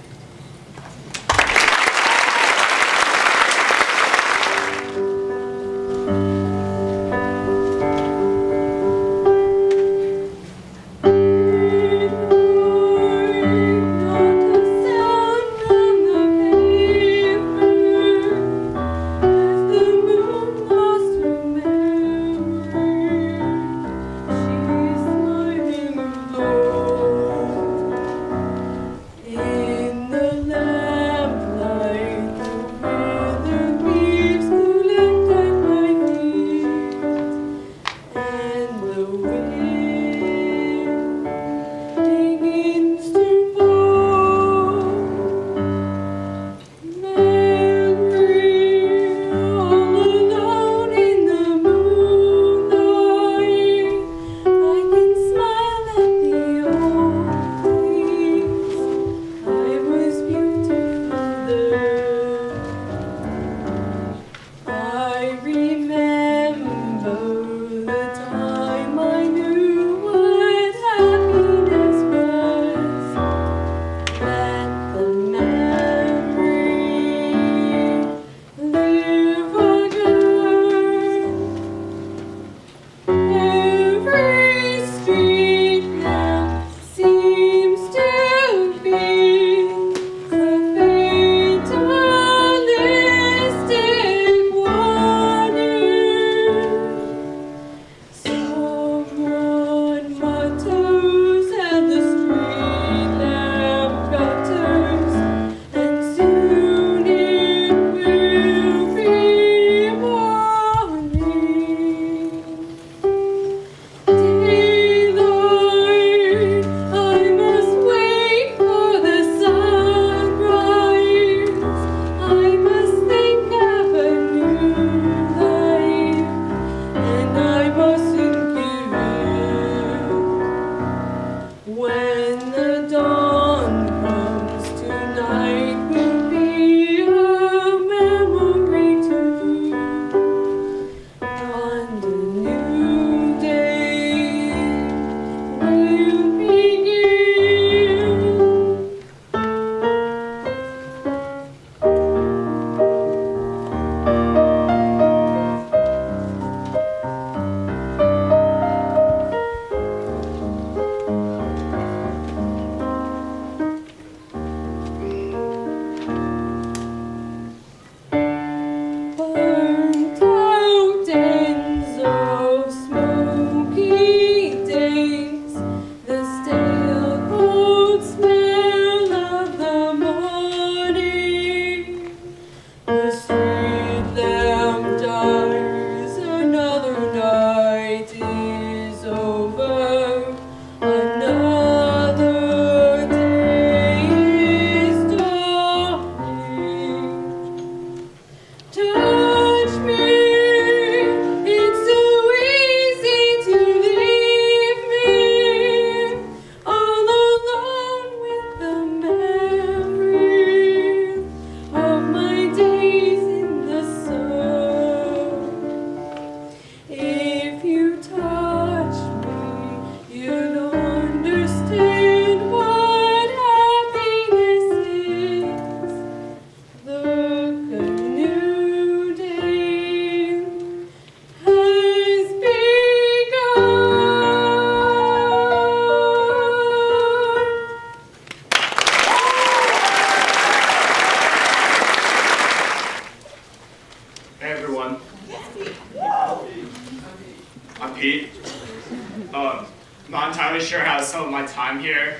Not entirely sure how some of my time here.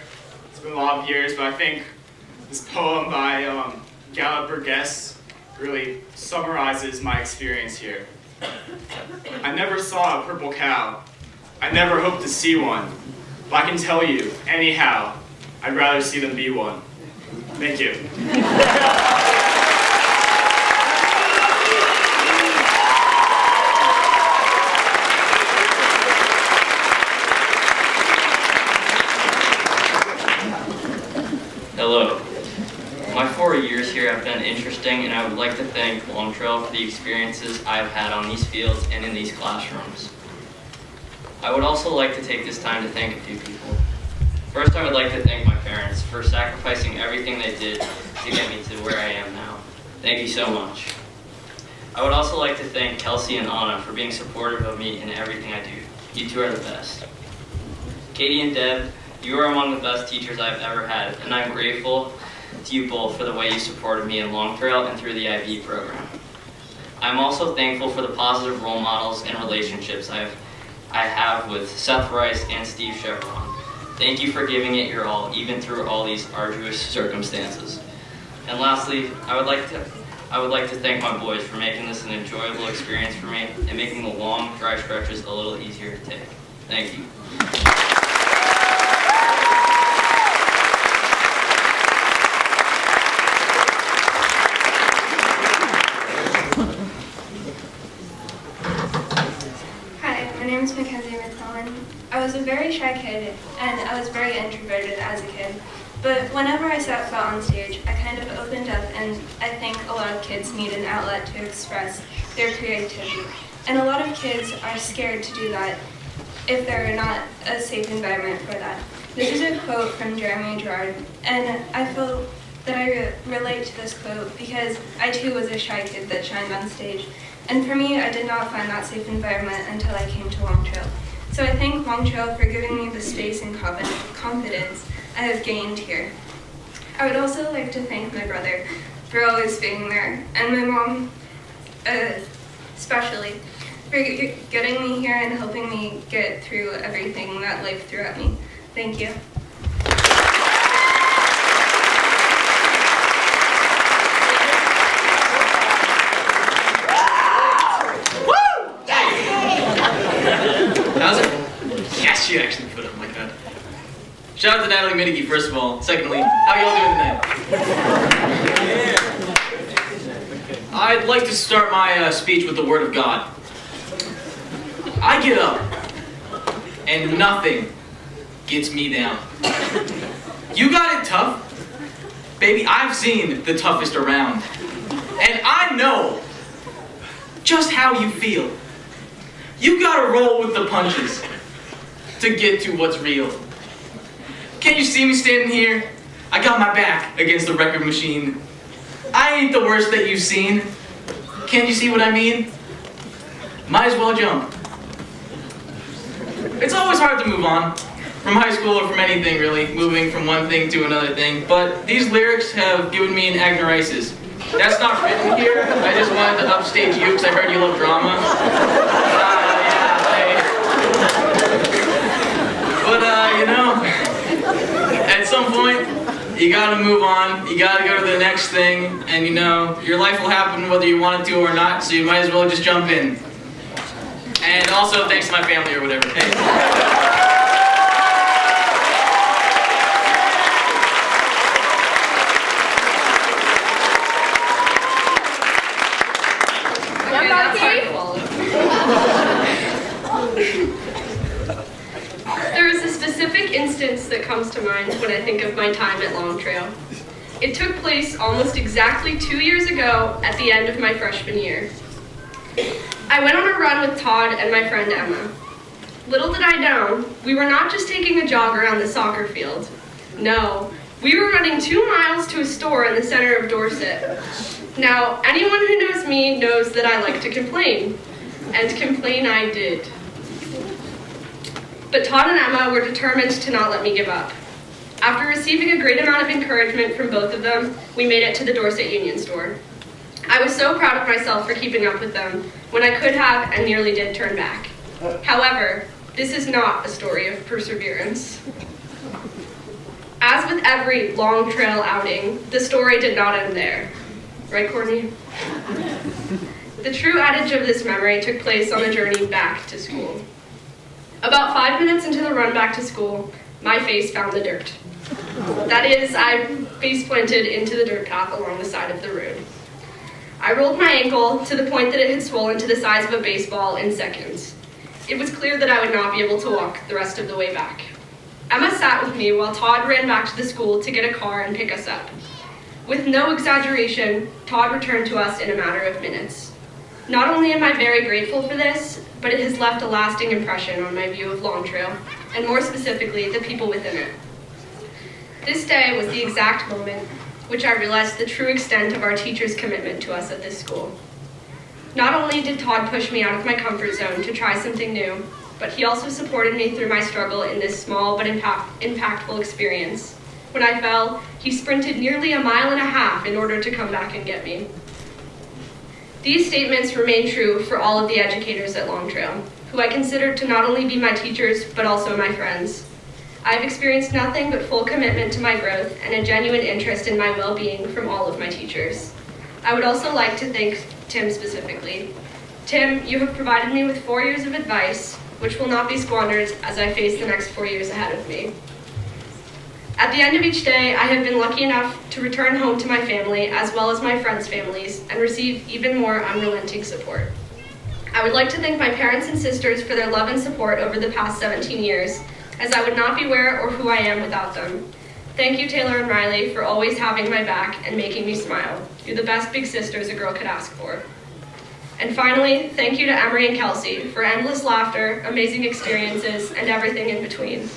It's been a lot of years, but I think this poem by Gallup Burgess really summarizes my experience here. I never saw a purple cow. I never hoped to see one. But I can tell you, anyhow, I'd rather see them be one. Thank you. Hello. My 4 years here have been interesting, and I would like to thank Long Trail for the experiences I've had on these fields and in these classrooms. I would also like to take this time to thank a few people. First, I would like to thank my parents for sacrificing everything they did to get me to where I am now. Thank you so much. I would also like to thank Kelsey and Anna for being supportive of me in everything I do. You two are the best. Katie and Deb, you are among the best teachers I've ever had, and I'm grateful to you both for the way you supported me in Long Trail and through the IB program. I'm also thankful for the positive role models and relationships I have with Seth Rice and Steve Chevron. Thank you for giving it your all, even through all these arduous circumstances. And lastly, I would like to thank my boys for making this an enjoyable experience for me and making the long, dry stretches a little easier to take. Thank you. Hi, my name is Mackenzie McClellan. I was a very shy kid, and I was very introverted as a kid. But whenever I set foot on stage, I kind of opened up, and I think a lot of kids need an outlet to express their creativity. And a lot of kids are scared to do that if they're not a safe environment for that. This is a quote from Jeremy Gerard, and I feel that I relate to this quote because I too was a shy kid that shined on stage. And for me, I did not find that safe environment until I came to Long Trail. So I thank Long Trail for giving me the space and confidence I have gained here. I would also like to thank my brother for always being there, and my mom especially for getting me here and helping me get through everything that life threw at me. Thank you. How's it? Yes, she actually put it like that. Shout out to Natalie Minneke, first of all. Secondly, how y'all doing tonight? I'd like to start my speech with the word of God. I get up, and nothing gets me down. You got it tough? Baby, I've seen the toughest around. And I know just how you feel. You gotta roll with the punches to get to what's real. Can't you see me standing here? I got my back against the record machine. I ain't the worst that you've seen. Can't you see what I mean? Might as well jump. It's always hard to move on, from high school or from anything really, moving from one thing to another thing, but these lyrics have given me an agnoresis. That's not written here, I just wanted to upstage you because I heard you love drama. But you know, at some point, you gotta move on, you gotta go to the next thing, and you know, your life will happen whether you want it to or not, so you might as well just jump in. And also, thanks to my family or whatever. Hey. There is a specific instance that comes to mind when I think of my time at Long Trail. It took place almost exactly 2 years ago at the end of my freshman year. I went on a run with Todd and my friend Emma. Little did I know, we were not just taking a jog around the soccer field. No, we were running 2 miles to a store in the center of Dorset. Now, anyone who knows me knows that I like to complain. And complain I did. But Todd and Emma were determined to not let me give up. After receiving a great amount of encouragement from both of them, we made it to the Dorset Union store. I was so proud of myself for keeping up with them when I could have and nearly did turn back. However, this is not a story of perseverance. As with every Long Trail outing, the story did not end there. Right, Courtney? The true adage of this memory took place on the journey back to school. About 5 minutes into the run back to school, my face found the dirt. That is, I face planted into the dirt path along the side of the road. I rolled my ankle to the point that it had swollen to the size of a baseball in seconds. It was clear that I would not be able to walk the rest of the way back. Emma sat with me while Todd ran back to the school to get a car and pick us up. With no exaggeration, Todd returned to us in a matter of minutes. Not only am I very grateful for this, but it has left a lasting impression on my view of Long Trail, and more specifically, the people within it. This day was the exact moment which I realized the true extent of our teachers' commitment to us at this school. Not only did Todd push me out of my comfort zone to try something new, but he also supported me through my struggle in this small but impactful experience. When I fell, he sprinted nearly 1.5 miles in order to come back and get me. These statements remain true for all of the educators at Long Trail, who I consider to not only be my teachers, but also my friends. I've experienced nothing but full commitment to my growth and a genuine interest in my well-being from all of my teachers. I would also like to thank Tim specifically. Tim, you have provided me with 4 years of advice, which will not be squandered as I face the next 4 years ahead of me. At the end of each day, I have been lucky enough to return home to my family as well as my friends' families and receive even more unrelenting support. I would like to thank my parents and sisters for their love and support over the past 17 years, as I would not be where or who I am without them. Thank you, Taylor and Riley, for always having my back and making me smile. You're the best big sisters a girl could ask for. And finally, thank you to Emery and Kelsey for endless laughter, amazing experiences, and everything in between.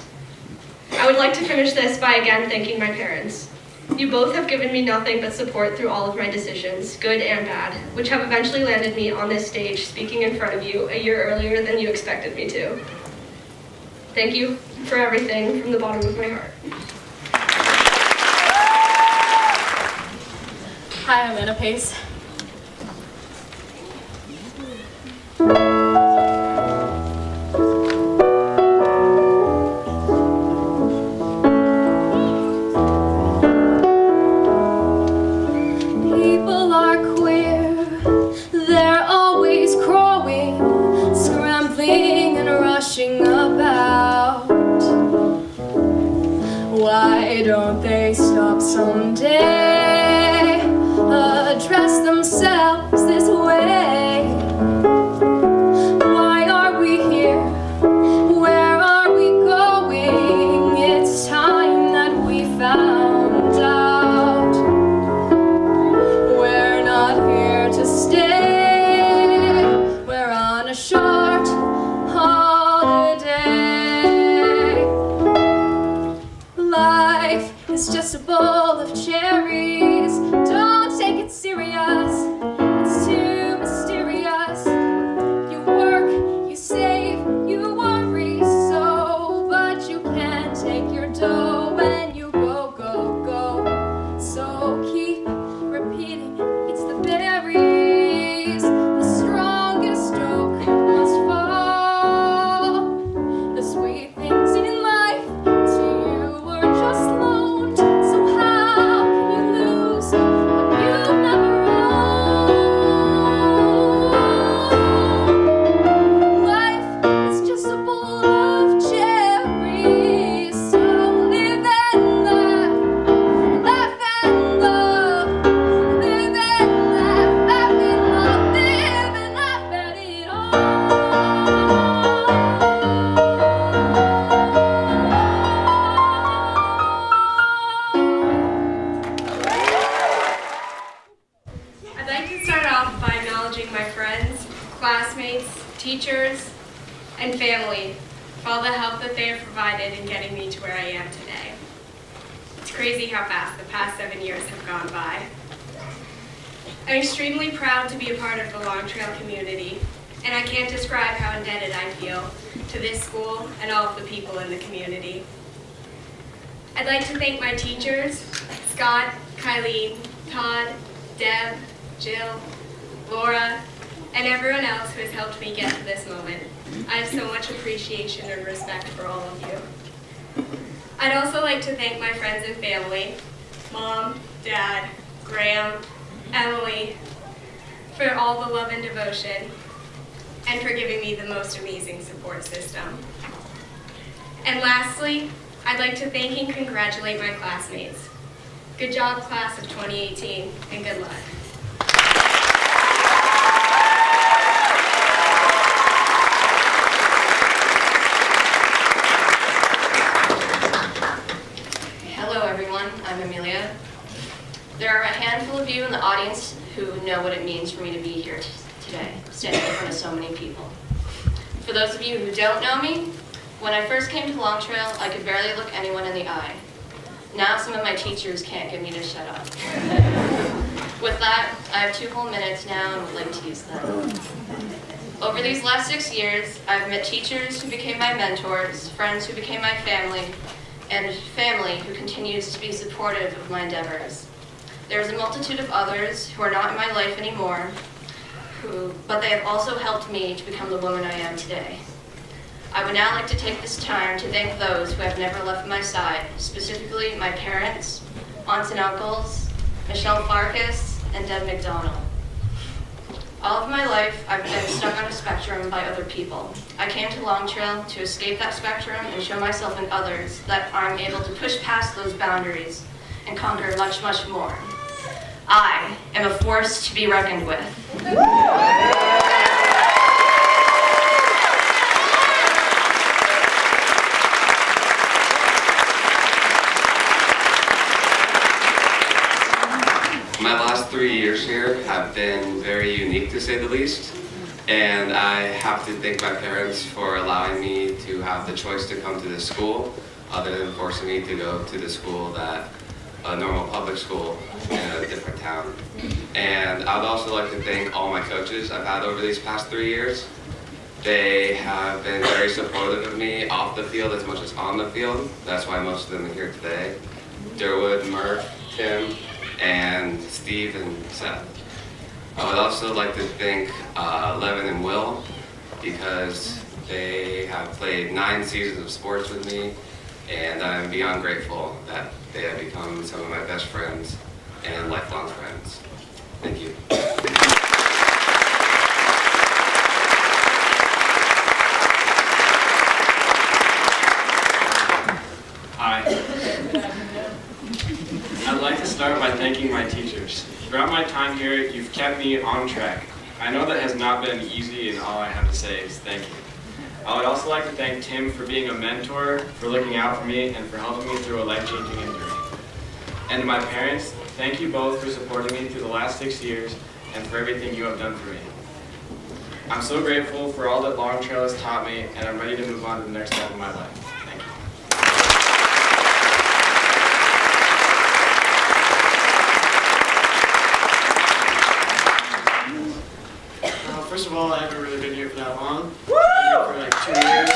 I would like to finish this by again thanking my parents. You both have given me nothing but support through all of my decisions, good and bad, which have eventually landed me on this stage speaking in front of you a year earlier than you expected me to. Thank you for everything from the bottom of my heart. Hi, I'm Anna Pace. People are queer, they're always crowing, scrambling and rushing about. Why don't they stop someday, address themselves this way? Why are we here? Where are we going? It's time that we found out. We're not here to stay. We're on a short holiday. Life is just a bowl of cherries. Don't take it serious. It's too mysterious. You work, you save, you worry so, but you can't take your dough when you go, go, go. So keep repeating, it's the berries. The strongest oak must fall. The sweet things in life to you were just loaned. So how can you lose what you've never owned? Life is just a bowl of cherries. So live and laugh, laugh and love. Live and laugh, laugh and love. Live and laugh at it all. I'd like to start off by acknowledging my friends, classmates, teachers, and family for all the help that they have provided in getting me to where I am today. It's crazy how fast the past 7 years have gone by. I'm extremely proud to be a part of the Long Trail community, and I can't describe how indebted I feel to this school and all of the people in the community. I'd like to thank my teachers, Scott, Kylene, Todd, Deb, Jill, Laura, and everyone else who has helped me get to this moment. I have so much appreciation and respect for all of you. I'd also like to thank my friends and family, Mom, Dad, Graham, Emily, for all the love and devotion, and for giving me the most amazing support system. And lastly, I'd like to thank and congratulate my classmates. Good job, class of 2018, and good luck. Hello everyone, I'm Amelia. There are of you in the audience who know what it means for me to be here today, standing in front of so many people. For those of you who don't know me, when I first came to Long Trail, I could barely look anyone in the eye. Now some of my teachers can't get me to shut up. With that, I have 2 whole minutes now and would like to use them. Over these last 6 years, I've met teachers who became my mentors, friends who became my family, and family who continues to be supportive of my endeavors. There's a multitude of others who are not in my life anymore, but they have also helped me to become the woman I am today. I would now like to take this time to thank those who have never left my side, specifically my parents, aunts and uncles, Michelle Farkas, and Deb McDonald. All of my life, I've been stuck on a spectrum by other people. I came to Long Trail to escape that spectrum and show myself and others that I'm able to push past those boundaries and conquer much, much more. I am a force to be reckoned with. My last 3 years here have been very unique, to say the least, and I have to thank my parents for allowing me to have the choice to come to this school, other than forcing me to go to the school that a normal public school in a different town. And I'd also like to thank all my coaches I've had over these past 3 years. They have been very supportive of me off the field as much as on the field. That's why most of them are here today. Durwood, Murph, Tim, and Steve and Seth. I would also like to thank Levin and Will, because they have played 9 seasons of sports with me, and I'm beyond grateful that they have become some of my best friends and lifelong friends. Thank you. Hi. I'd like to start by thanking my teachers. Throughout my time here, you've kept me on track. I know that has not been easy, and all I have to say is thank you. I would also like to thank Tim for being a mentor, for looking out for me, and for helping me through a life-changing injury. And to my parents, thank you both for supporting me through the last 6 years and for everything you have done for me. I'm so grateful for all that Long Trail has taught me, and I'm ready to move on to the next step of my life. Thank you. First of all, I haven't really been here for that long. I've been here for like 2 years.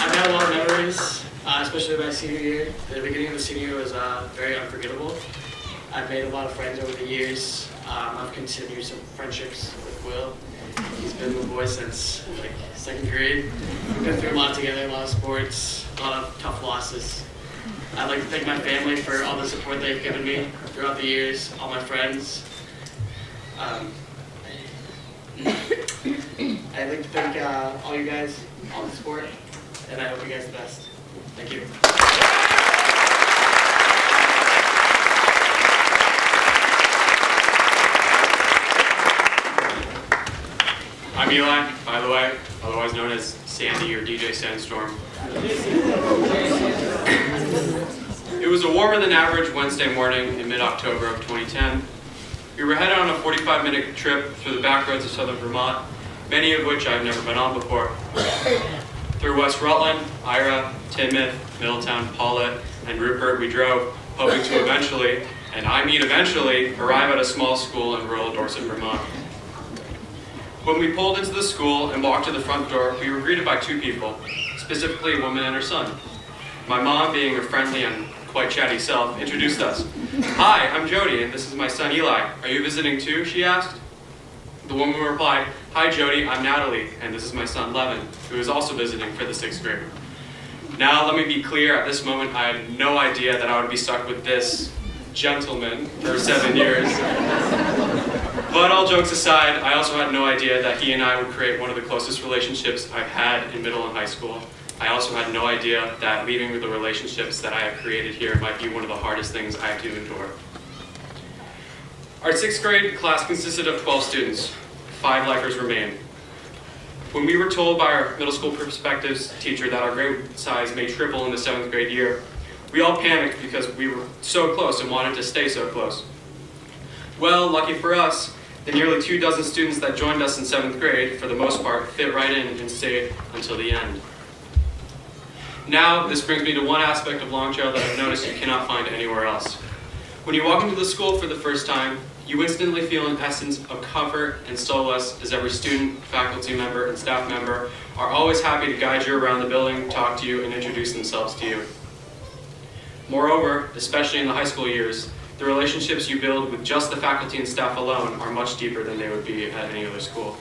I've had a lot of memories, especially my senior year. The beginning of the senior year was very unforgettable. I've made a lot of friends over the years. I've continued some friendships with Will. He's been my boy since like 2nd grade. We've been through a lot together, a lot of sports, a lot of tough losses. I'd like to thank my family for all the support they've given me throughout the years, all my friends. I'd like to thank all you guys, all the support, and I hope you guys the best. Thank you. I'm Eli, by the way, otherwise known as Sandy or DJ Sandstorm. It was a warmer than average Wednesday morning in mid-October of 2010. We were headed on a 45-minute trip through the back roads of southern Vermont, many of which I've never been on before. Through West Rutland, Ira, Timoth, Middletown, Paulette, and Rupert we drove, hoping to eventually, and I mean eventually, arrive at a small school in rural Dorset, Vermont. When we pulled into the school and walked to the front door, we were greeted by 2 people, specifically a woman and her son. My mom, being a friendly and quite chatty self, introduced us. "Hi, I'm Jody, and this is my son Eli. Are you visiting too?" she asked. The woman replied, "Hi Jody, I'm Natalie, and this is my son Levin, who is also visiting for the 6th grade." Now let me be clear, at this moment I had no idea that I would be stuck with this gentleman for 7 years. But all jokes aside, I also had no idea that he and I would create one of the closest relationships I've had in middle and high school. I also had no idea that leaving with the relationships that I have created here might be one of the hardest things I have to endure. Our 6th grade class consisted of 12 students. 5 lifers remained. When we were told by our middle school perspectives teacher that our grade size may triple in the 7th grade year, We all panicked because we were so close and wanted to stay so close. Well, lucky for us, the nearly 24 students that joined us in 7th grade, for the most part, fit right in and stayed until the end. Now, this brings me to one aspect of Long Trail that I've noticed you cannot find anywhere else. When you walk into the school for the first time, you instantly feel an essence of comfort and solace as every student, faculty member, and staff member are always happy to guide you around the building, talk to you, and introduce themselves to you. Moreover, especially in the high school years, the relationships you build with just the faculty and staff alone are much deeper than they would be at any other school.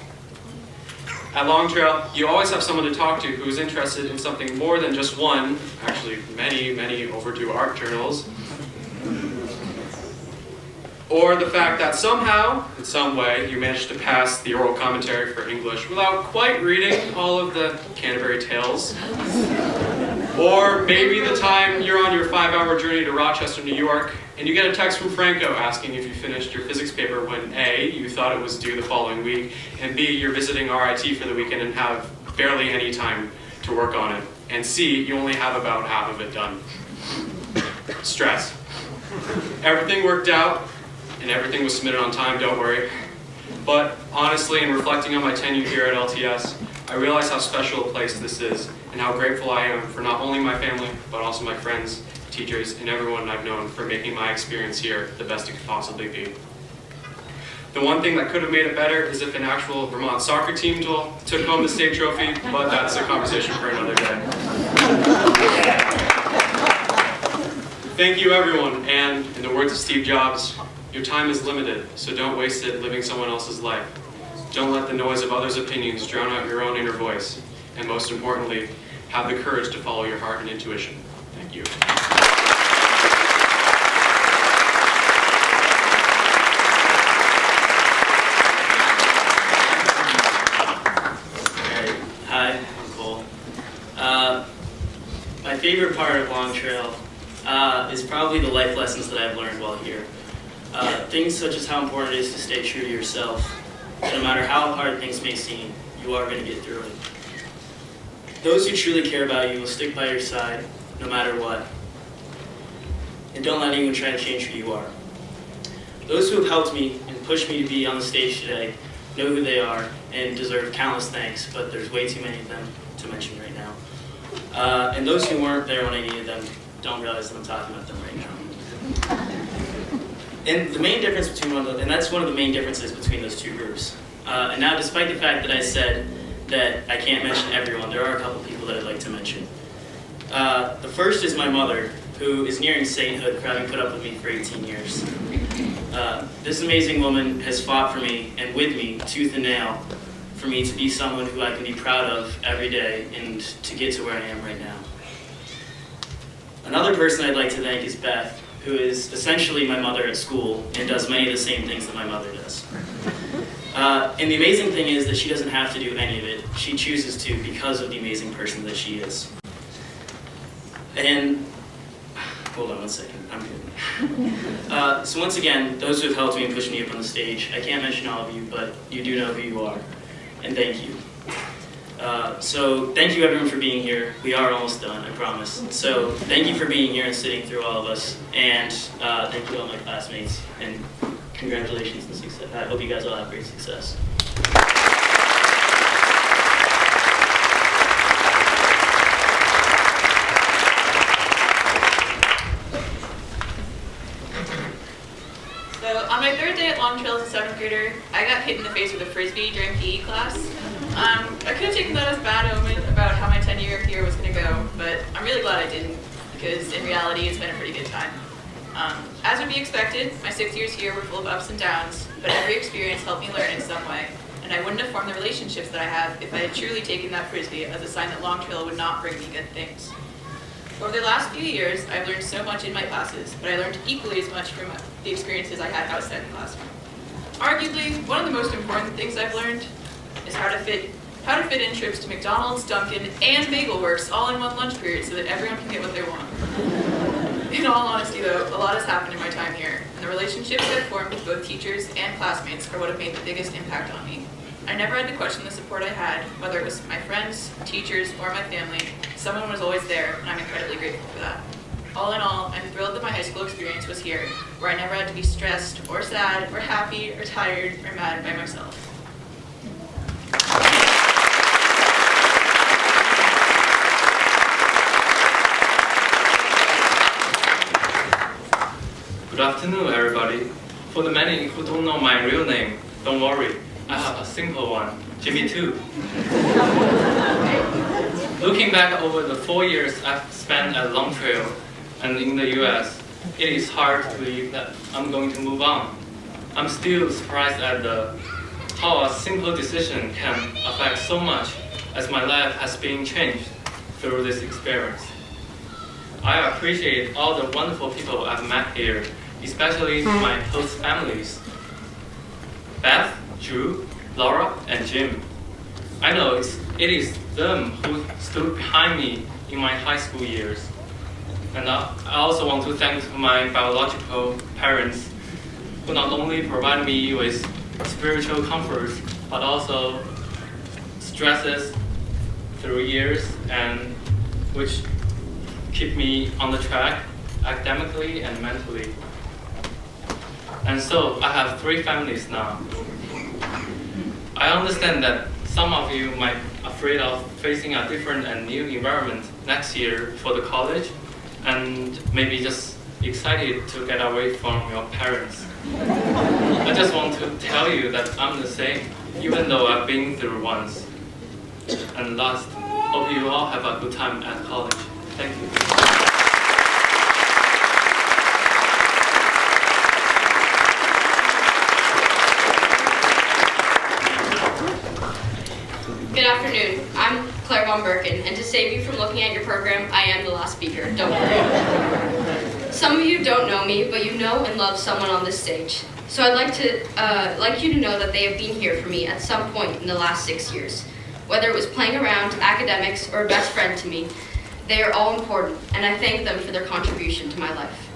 At Long Trail, you always have someone to talk to who is interested in something more than just one, actually many overdue art journals, or the fact that somehow, in some way, you managed to pass the oral commentary for English without quite reading all of the Canterbury Tales. Or maybe the time you're on your 5-hour journey to Rochester, New York, and you get a text from Franco asking if you finished your physics paper when A, you thought it was due the following week, and B, you're visiting RIT for the weekend and have barely any time to work on it, and C, you only have about half of it done. Stress. Everything worked out, and everything was submitted on time, don't worry. But honestly, in reflecting on my tenure here at LTS, I realize how special a place this is, and how grateful I am for not only my family, but also my friends, teachers, and everyone I've known for making my experience here the best it could possibly be. The one thing that could have made it better is if an actual Vermont soccer team took home the state trophy, but that's a conversation for another day. Thank you, everyone, and in the words of Steve Jobs, your time is limited, so don't waste it living someone else's life. Don't let the noise of others' opinions drown out your own inner voice. And most importantly, have the courage to follow your heart and intuition. Thank you. Hi, I'm Cole. My favorite part of Long Trail is probably the life lessons that I've learned while here. Things such as how important it is to stay true to yourself. No matter how hard things may seem, you are going to get through it. Those who truly care about you will stick by your side, no matter what. And don't let anyone try to change who you are. Those who have helped me and pushed me to be on the stage today know who they are and deserve countless thanks, but there's way too many of them to mention right now. And those who weren't there when I needed them don't realize that I'm talking about them right now. And the main difference between and that's one of the main differences between those two groups. And now, despite the fact that I said that I can't mention everyone, there are a couple people that I'd like to mention. The first is my mother, who is nearing sainthood for having put up with me for 18 years. This amazing woman has fought for me and with me, tooth and nail, for me to be someone who I can be proud of every day and to get to where I am right now. Another person I'd like to thank is Beth, who is essentially my mother at school and does many of the same things that my mother does. And the amazing thing is that she doesn't have to do any of it. She chooses to because of the amazing person that she is. And, hold on one second, I'm good. So once again, those who have helped me and pushed me up on the stage, I can't mention all of you, but you do know who you are. And thank you. So thank you everyone for being here. We are almost done, I promise. So thank you for being here and sitting through all of us. And thank you to all my classmates. And congratulations and success. I hope you guys all have great success. So on my third day at Long Trail as a 7th grader, I got hit in the face with a frisbee during PE class. I could have taken that as a bad omen about how my tenure here was going to go, but I'm really glad I didn't, because in reality it's been a pretty good time. As would be expected, my 6 years here were full of ups and downs, but every experience helped me learn in some way, and I wouldn't have formed the relationships that I have if I had truly taken that frisbee as a sign that Long Trail would not bring me good things. Over the last few years, I've learned so much in my classes, but I learned equally as much from the experiences I had outside the classroom. Arguably, one of the most important things I've learned is how to fit in trips to McDonald's, Dunkin', and Bagel Works all in one lunch period so that everyone can get what they want. In all honesty though, a lot has happened in my time here, and the relationships I've formed with both teachers and classmates are what have made the biggest impact on me. I never had to question the support I had, whether it was my friends, teachers, or my family. Someone was always there, and I'm incredibly grateful for that. All in all, I'm thrilled that my high school experience was here, where I never had to be stressed or sad or happy or tired or mad by myself. Good afternoon, everybody. For the many who don't know my real name, don't worry. I have a simple one, Jimmy too. Looking back over the 4 years I've spent at Long Trail and in the US, it is hard to believe that I'm going to move on. I'm still surprised at how a simple decision can affect so much, as my life has been changed through this experience. I appreciate all the wonderful people I've met here, especially my host families, Beth, Drew, Laura, and Jim. I know it is them who stood behind me in my high school years. And I also want to thank my biological parents, who not only provide me with spiritual comforts, but also stresses through years, and which keep me on the track academically and mentally. And so I have 3 families now. I understand that some of you might be afraid of facing a different and new environment next year for the college, and maybe just excited to get away from your parents. I just want to tell you that I'm the same, even though I've been through once. And last, hope you all have a good time at college. Thank you. Good afternoon. I'm Claire Von Birken, and to save you from looking at your program, I am the last speaker. Don't worry. Some of you don't know me, but you know and love someone on this stage. So I'd like you to know that they have been here for me at some point in the last 6 years. Whether it was playing around, academics, or a best friend to me, they are all important, and I thank them for their contribution to my life.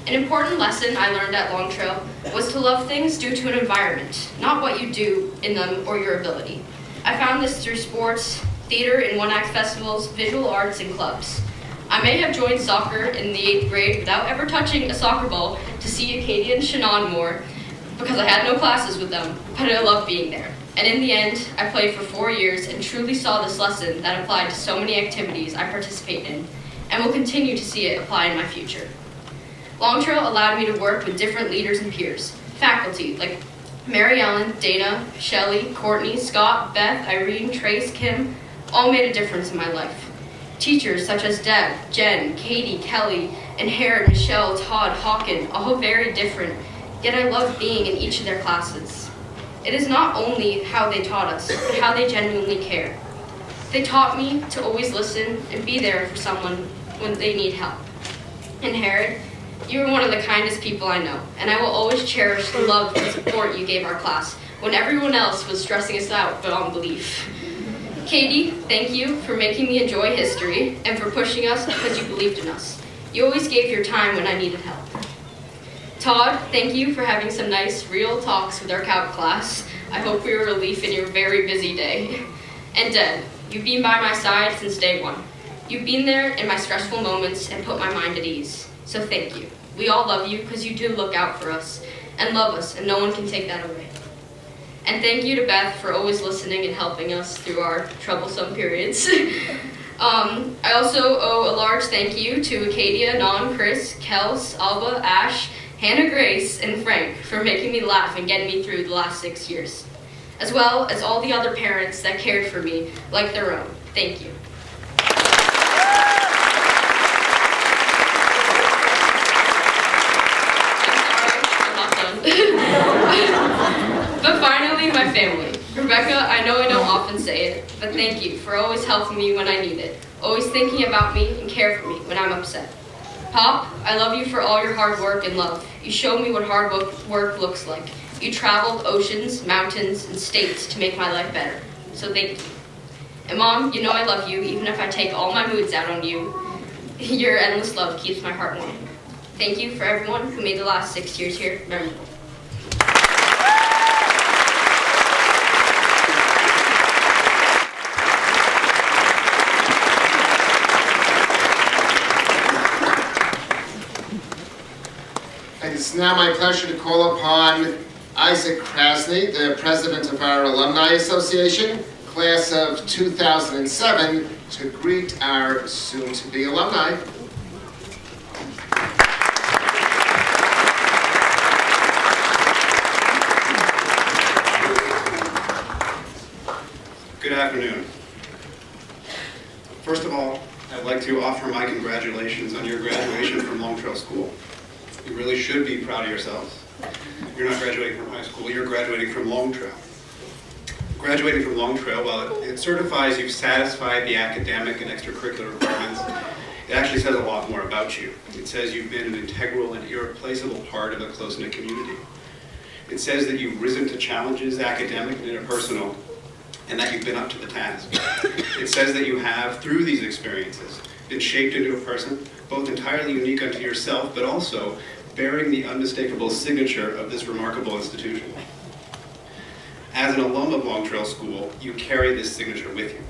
An important lesson I learned at Long Trail was to love things due to an environment, not what you do in them or your ability. I found this through sports, theater and one-act festivals, visual arts, and clubs. I may have joined soccer in the 8th grade without ever touching a soccer ball to see Acadia and Shannon more, because I had no classes with them, but I loved being there. And in the end, I played for 4 years and truly saw this lesson that applied to so many activities I participate in, and will continue to see it apply in my future. Long Trail allowed me to work with different leaders and peers, faculty like Mary Ellen, Dana, Shelley, Courtney, Scott, Beth, Irene, Trace, Kim, all made a difference in my life. Teachers such as Deb, Jen, Katie, Kelly, and Harrod, Michelle, Todd, Hawken, all very different, yet I loved being in each of their classes. It is not only how they taught us, but how they genuinely care. They taught me to always listen and be there for someone when they need help. And Harrod, you are one of the kindest people I know, and I will always cherish the love and support you gave our class when everyone else was stressing us out beyond belief. Katie, thank you for making me enjoy history and for pushing us because you believed in us. You always gave your time when I needed help. Todd, thank you for having some nice, real talks with our calc class. I hope we were a relief in your very busy day. And Deb, you've been by my side since day one. You've been there in my stressful moments and put my mind at ease. So thank you. We all love you because you do look out for us and love us, and no one can take that away. And thank you to Beth for always listening and helping us through our troublesome periods. I also owe a large thank you to Acadia, Non, Chris, Kels, Alba, Ash, Hannah Grace, and Frank for making me laugh and getting me through the last 6 years, as well as all the other parents that cared for me like their own. Thank you. But finally, my family. Rebecca, I know I don't often say it, but thank you for always helping me when I need it, always thinking about me and care for me when I'm upset. Pop, I love you for all your hard work and love. You showed me what hard work looks like. You traveled oceans, mountains, and states to make my life better, so thank you. And Mom, you know I love you, even if I take all my moods out on you. Your endless love keeps my heart warm. Thank you for everyone who made the last 6 years here memorable. now my pleasure to call upon Isaac Krasny, the president of our Alumni Association, class of 2007, to greet our soon-to-be alumni. Good afternoon. First of all, I'd like to offer my congratulations on your graduation from Long Trail School. You really should be proud of yourselves. You're not graduating from high school, you're graduating from Long Trail. Graduating from Long Trail, while it certifies you've satisfied the academic and extracurricular requirements, it actually says a lot more about you. It says you've been an integral and irreplaceable part of a close-knit community. It says that you've risen to challenges, academic and interpersonal, and that you've been up to the task. It says that you have, through these experiences, been shaped into a person, both entirely unique unto yourself, but also bearing the unmistakable signature of this remarkable institution. As an alum of Long Trail School, you carry this signature with you.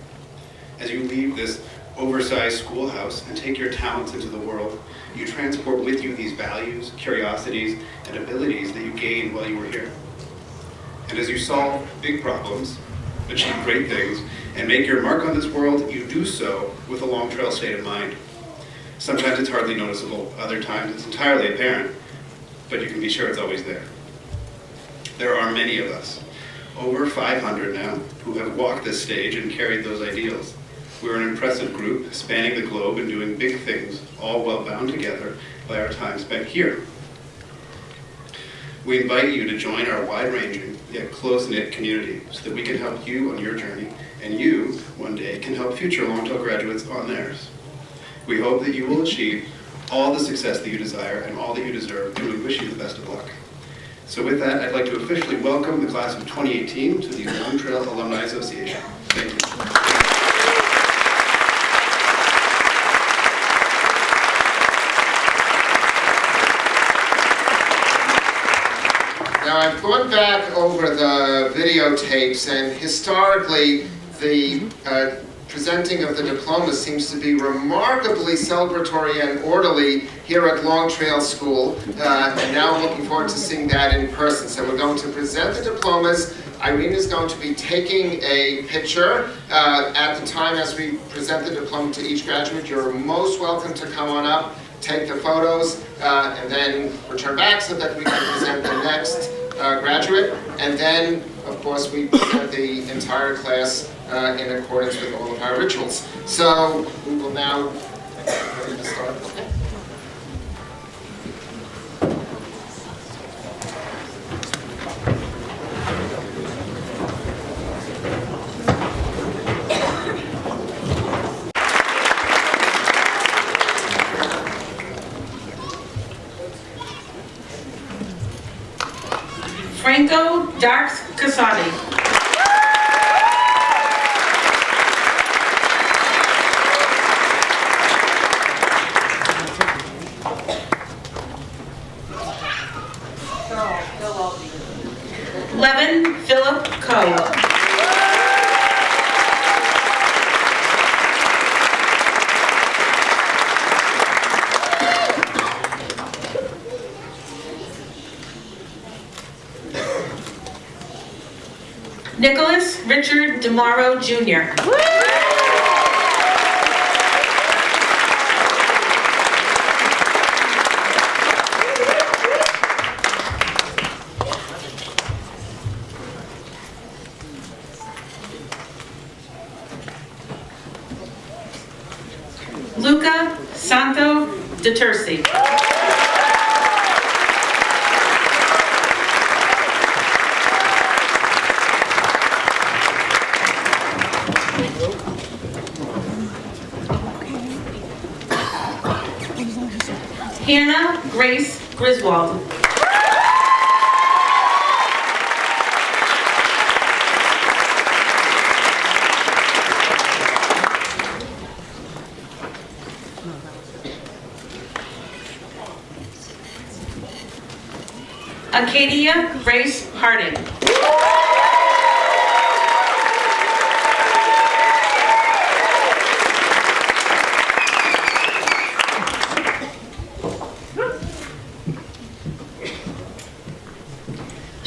As you leave this oversized schoolhouse and take your talents into the world, you transport with you these values, curiosities, and abilities that you gained while you were here. And as you solve big problems, achieve great things, and make your mark on this world, you do so with a Long Trail state of mind. Sometimes it's hardly noticeable, other times it's entirely apparent, but you can be sure it's always there. There are many of us, over 500 now, who have walked this stage and carried those ideals. We're an impressive group, spanning the globe and doing big things, all well bound together by our time spent here. We invite you to join our wide-ranging, yet close-knit community so that we can help you on your journey, and you, one day, can help future Long Trail graduates on theirs. We hope that you will achieve all the success that you desire and all that you deserve, and we wish you the best of luck. So with that, I'd like to officially welcome the class of 2018 to the Long Trail Alumni Association. Thank you. Now, I've gone back over the videotapes, and historically, the presenting of the diplomas seems to be remarkably celebratory and orderly here at Long Trail School, and now I'm looking forward to seeing that in person. So we're going to present the diplomas. Irene is going to be taking a picture at the time as we present the diploma to each graduate. You're most welcome to come on up, take the photos, and then return back so that we can present the next graduate. And then, of course, we present the entire class in accordance with all of our rituals. So we will now ready to start. Franco Dax Casati. Levin Philip Coe. Nicholas Richard DeMauro Jr. Luca Santo DeTursi. Hannah Grace Griswold. Acadia Grace Harding.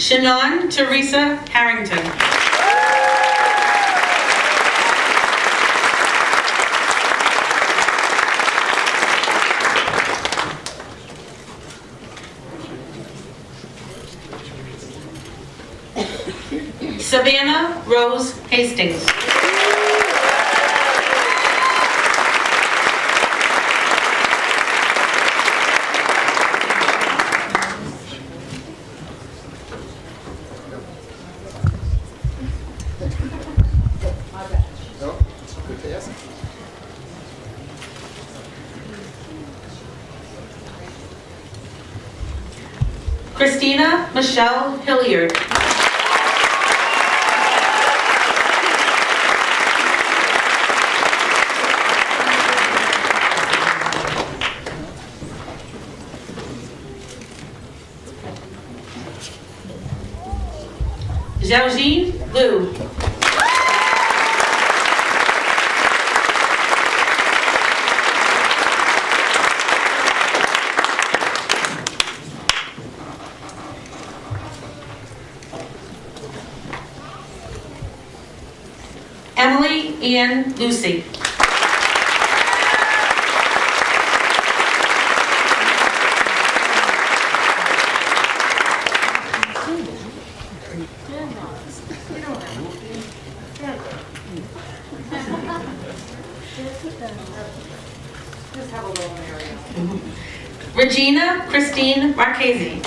Shannon Teresa Harrington. Savannah Rose Hastings. No? Good pass. Christina Michelle Hilliard. Xiaojin Liu. Emily Ian Lucy. Regina Christine Marchese.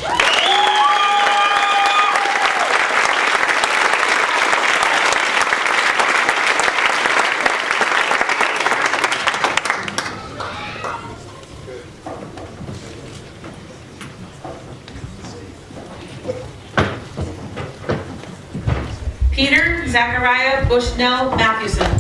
Peter Zachariah Bushnell Mathewson.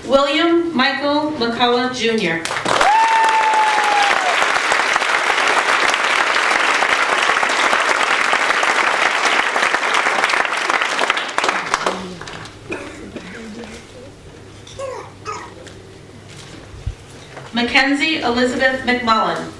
William Michael McCullough Jr. Mackenzie Elizabeth McMullen.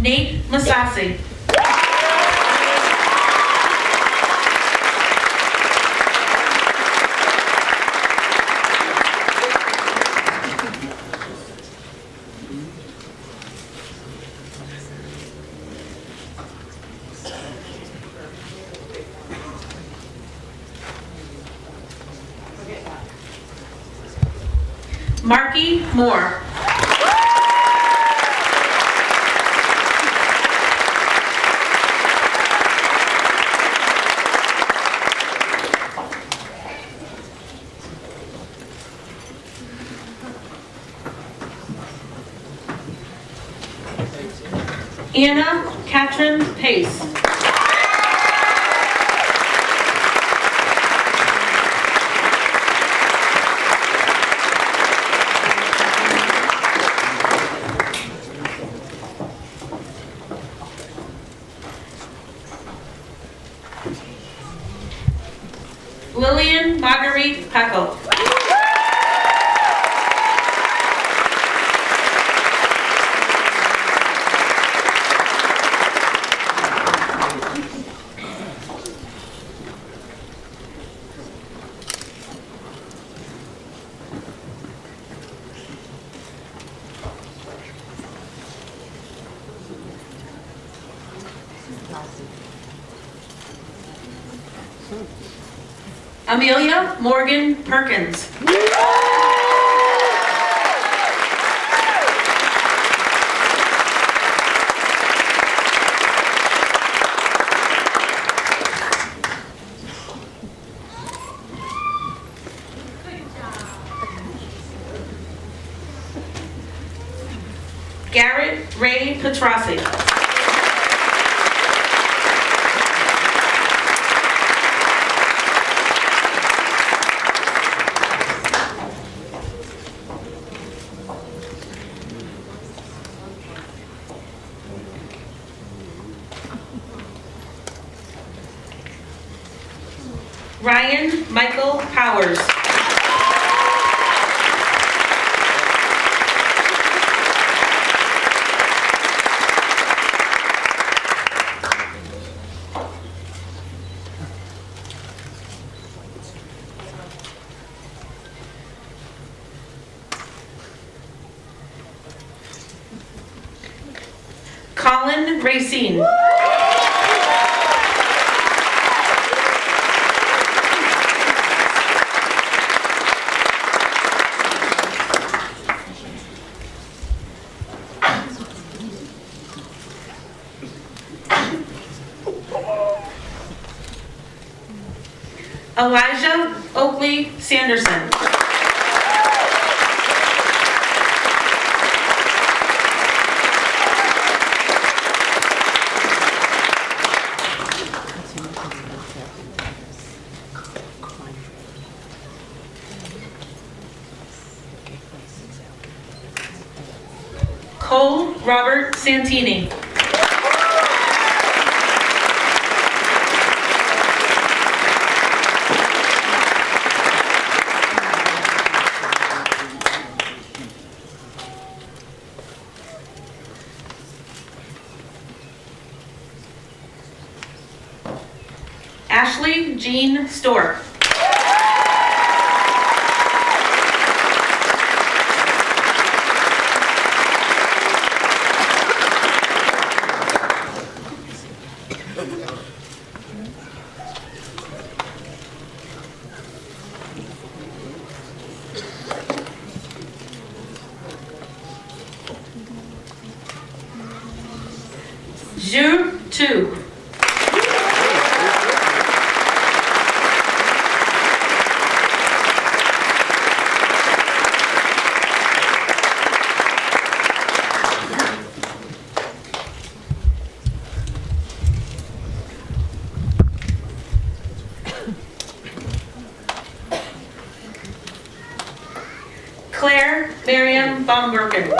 Nate Masasi. Marky Moore. Anna Katrin Pace. Lillian Marguerite Peckle. Amelia Morgan Perkins. Garrett Ray Petrossi. Ryan Michael Powers. Colin Racine. Elijah Oakley Sanderson. Cole Robert Santini. Ashley Jean Stork. Zhu Tu. Claire Miriam Baumbergen.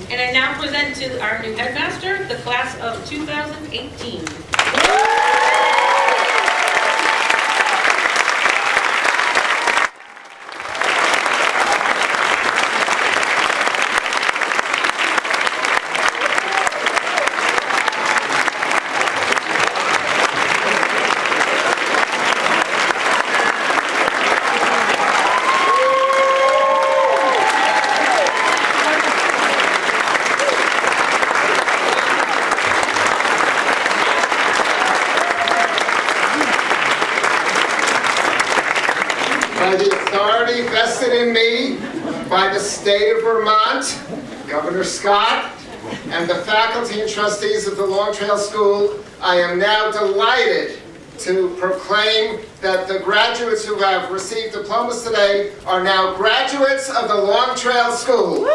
And I now present to our new headmaster, the class of 2018. By the authority vested in me by the state of Vermont, Governor Scott, and the faculty and trustees of the Long Trail School, I am now delighted to proclaim that the graduates who have received diplomas today are now graduates of the Long Trail School.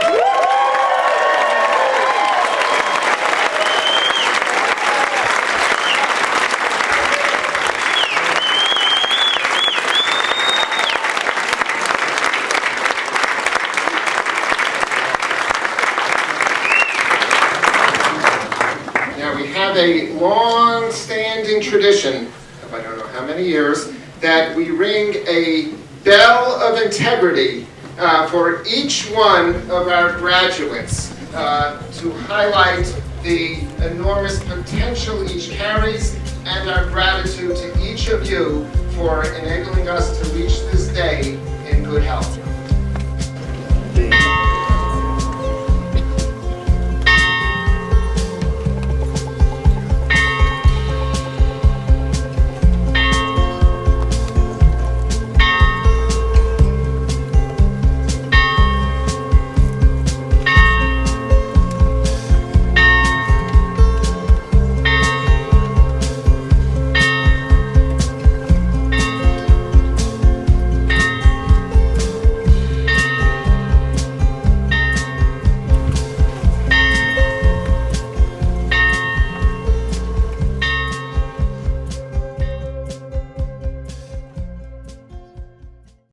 A long-standing tradition of I don't know how many years that we ring a bell of integrity for each one of our graduates to highlight the enormous potential each carries and our gratitude to each of you for enabling us to reach this day in good health.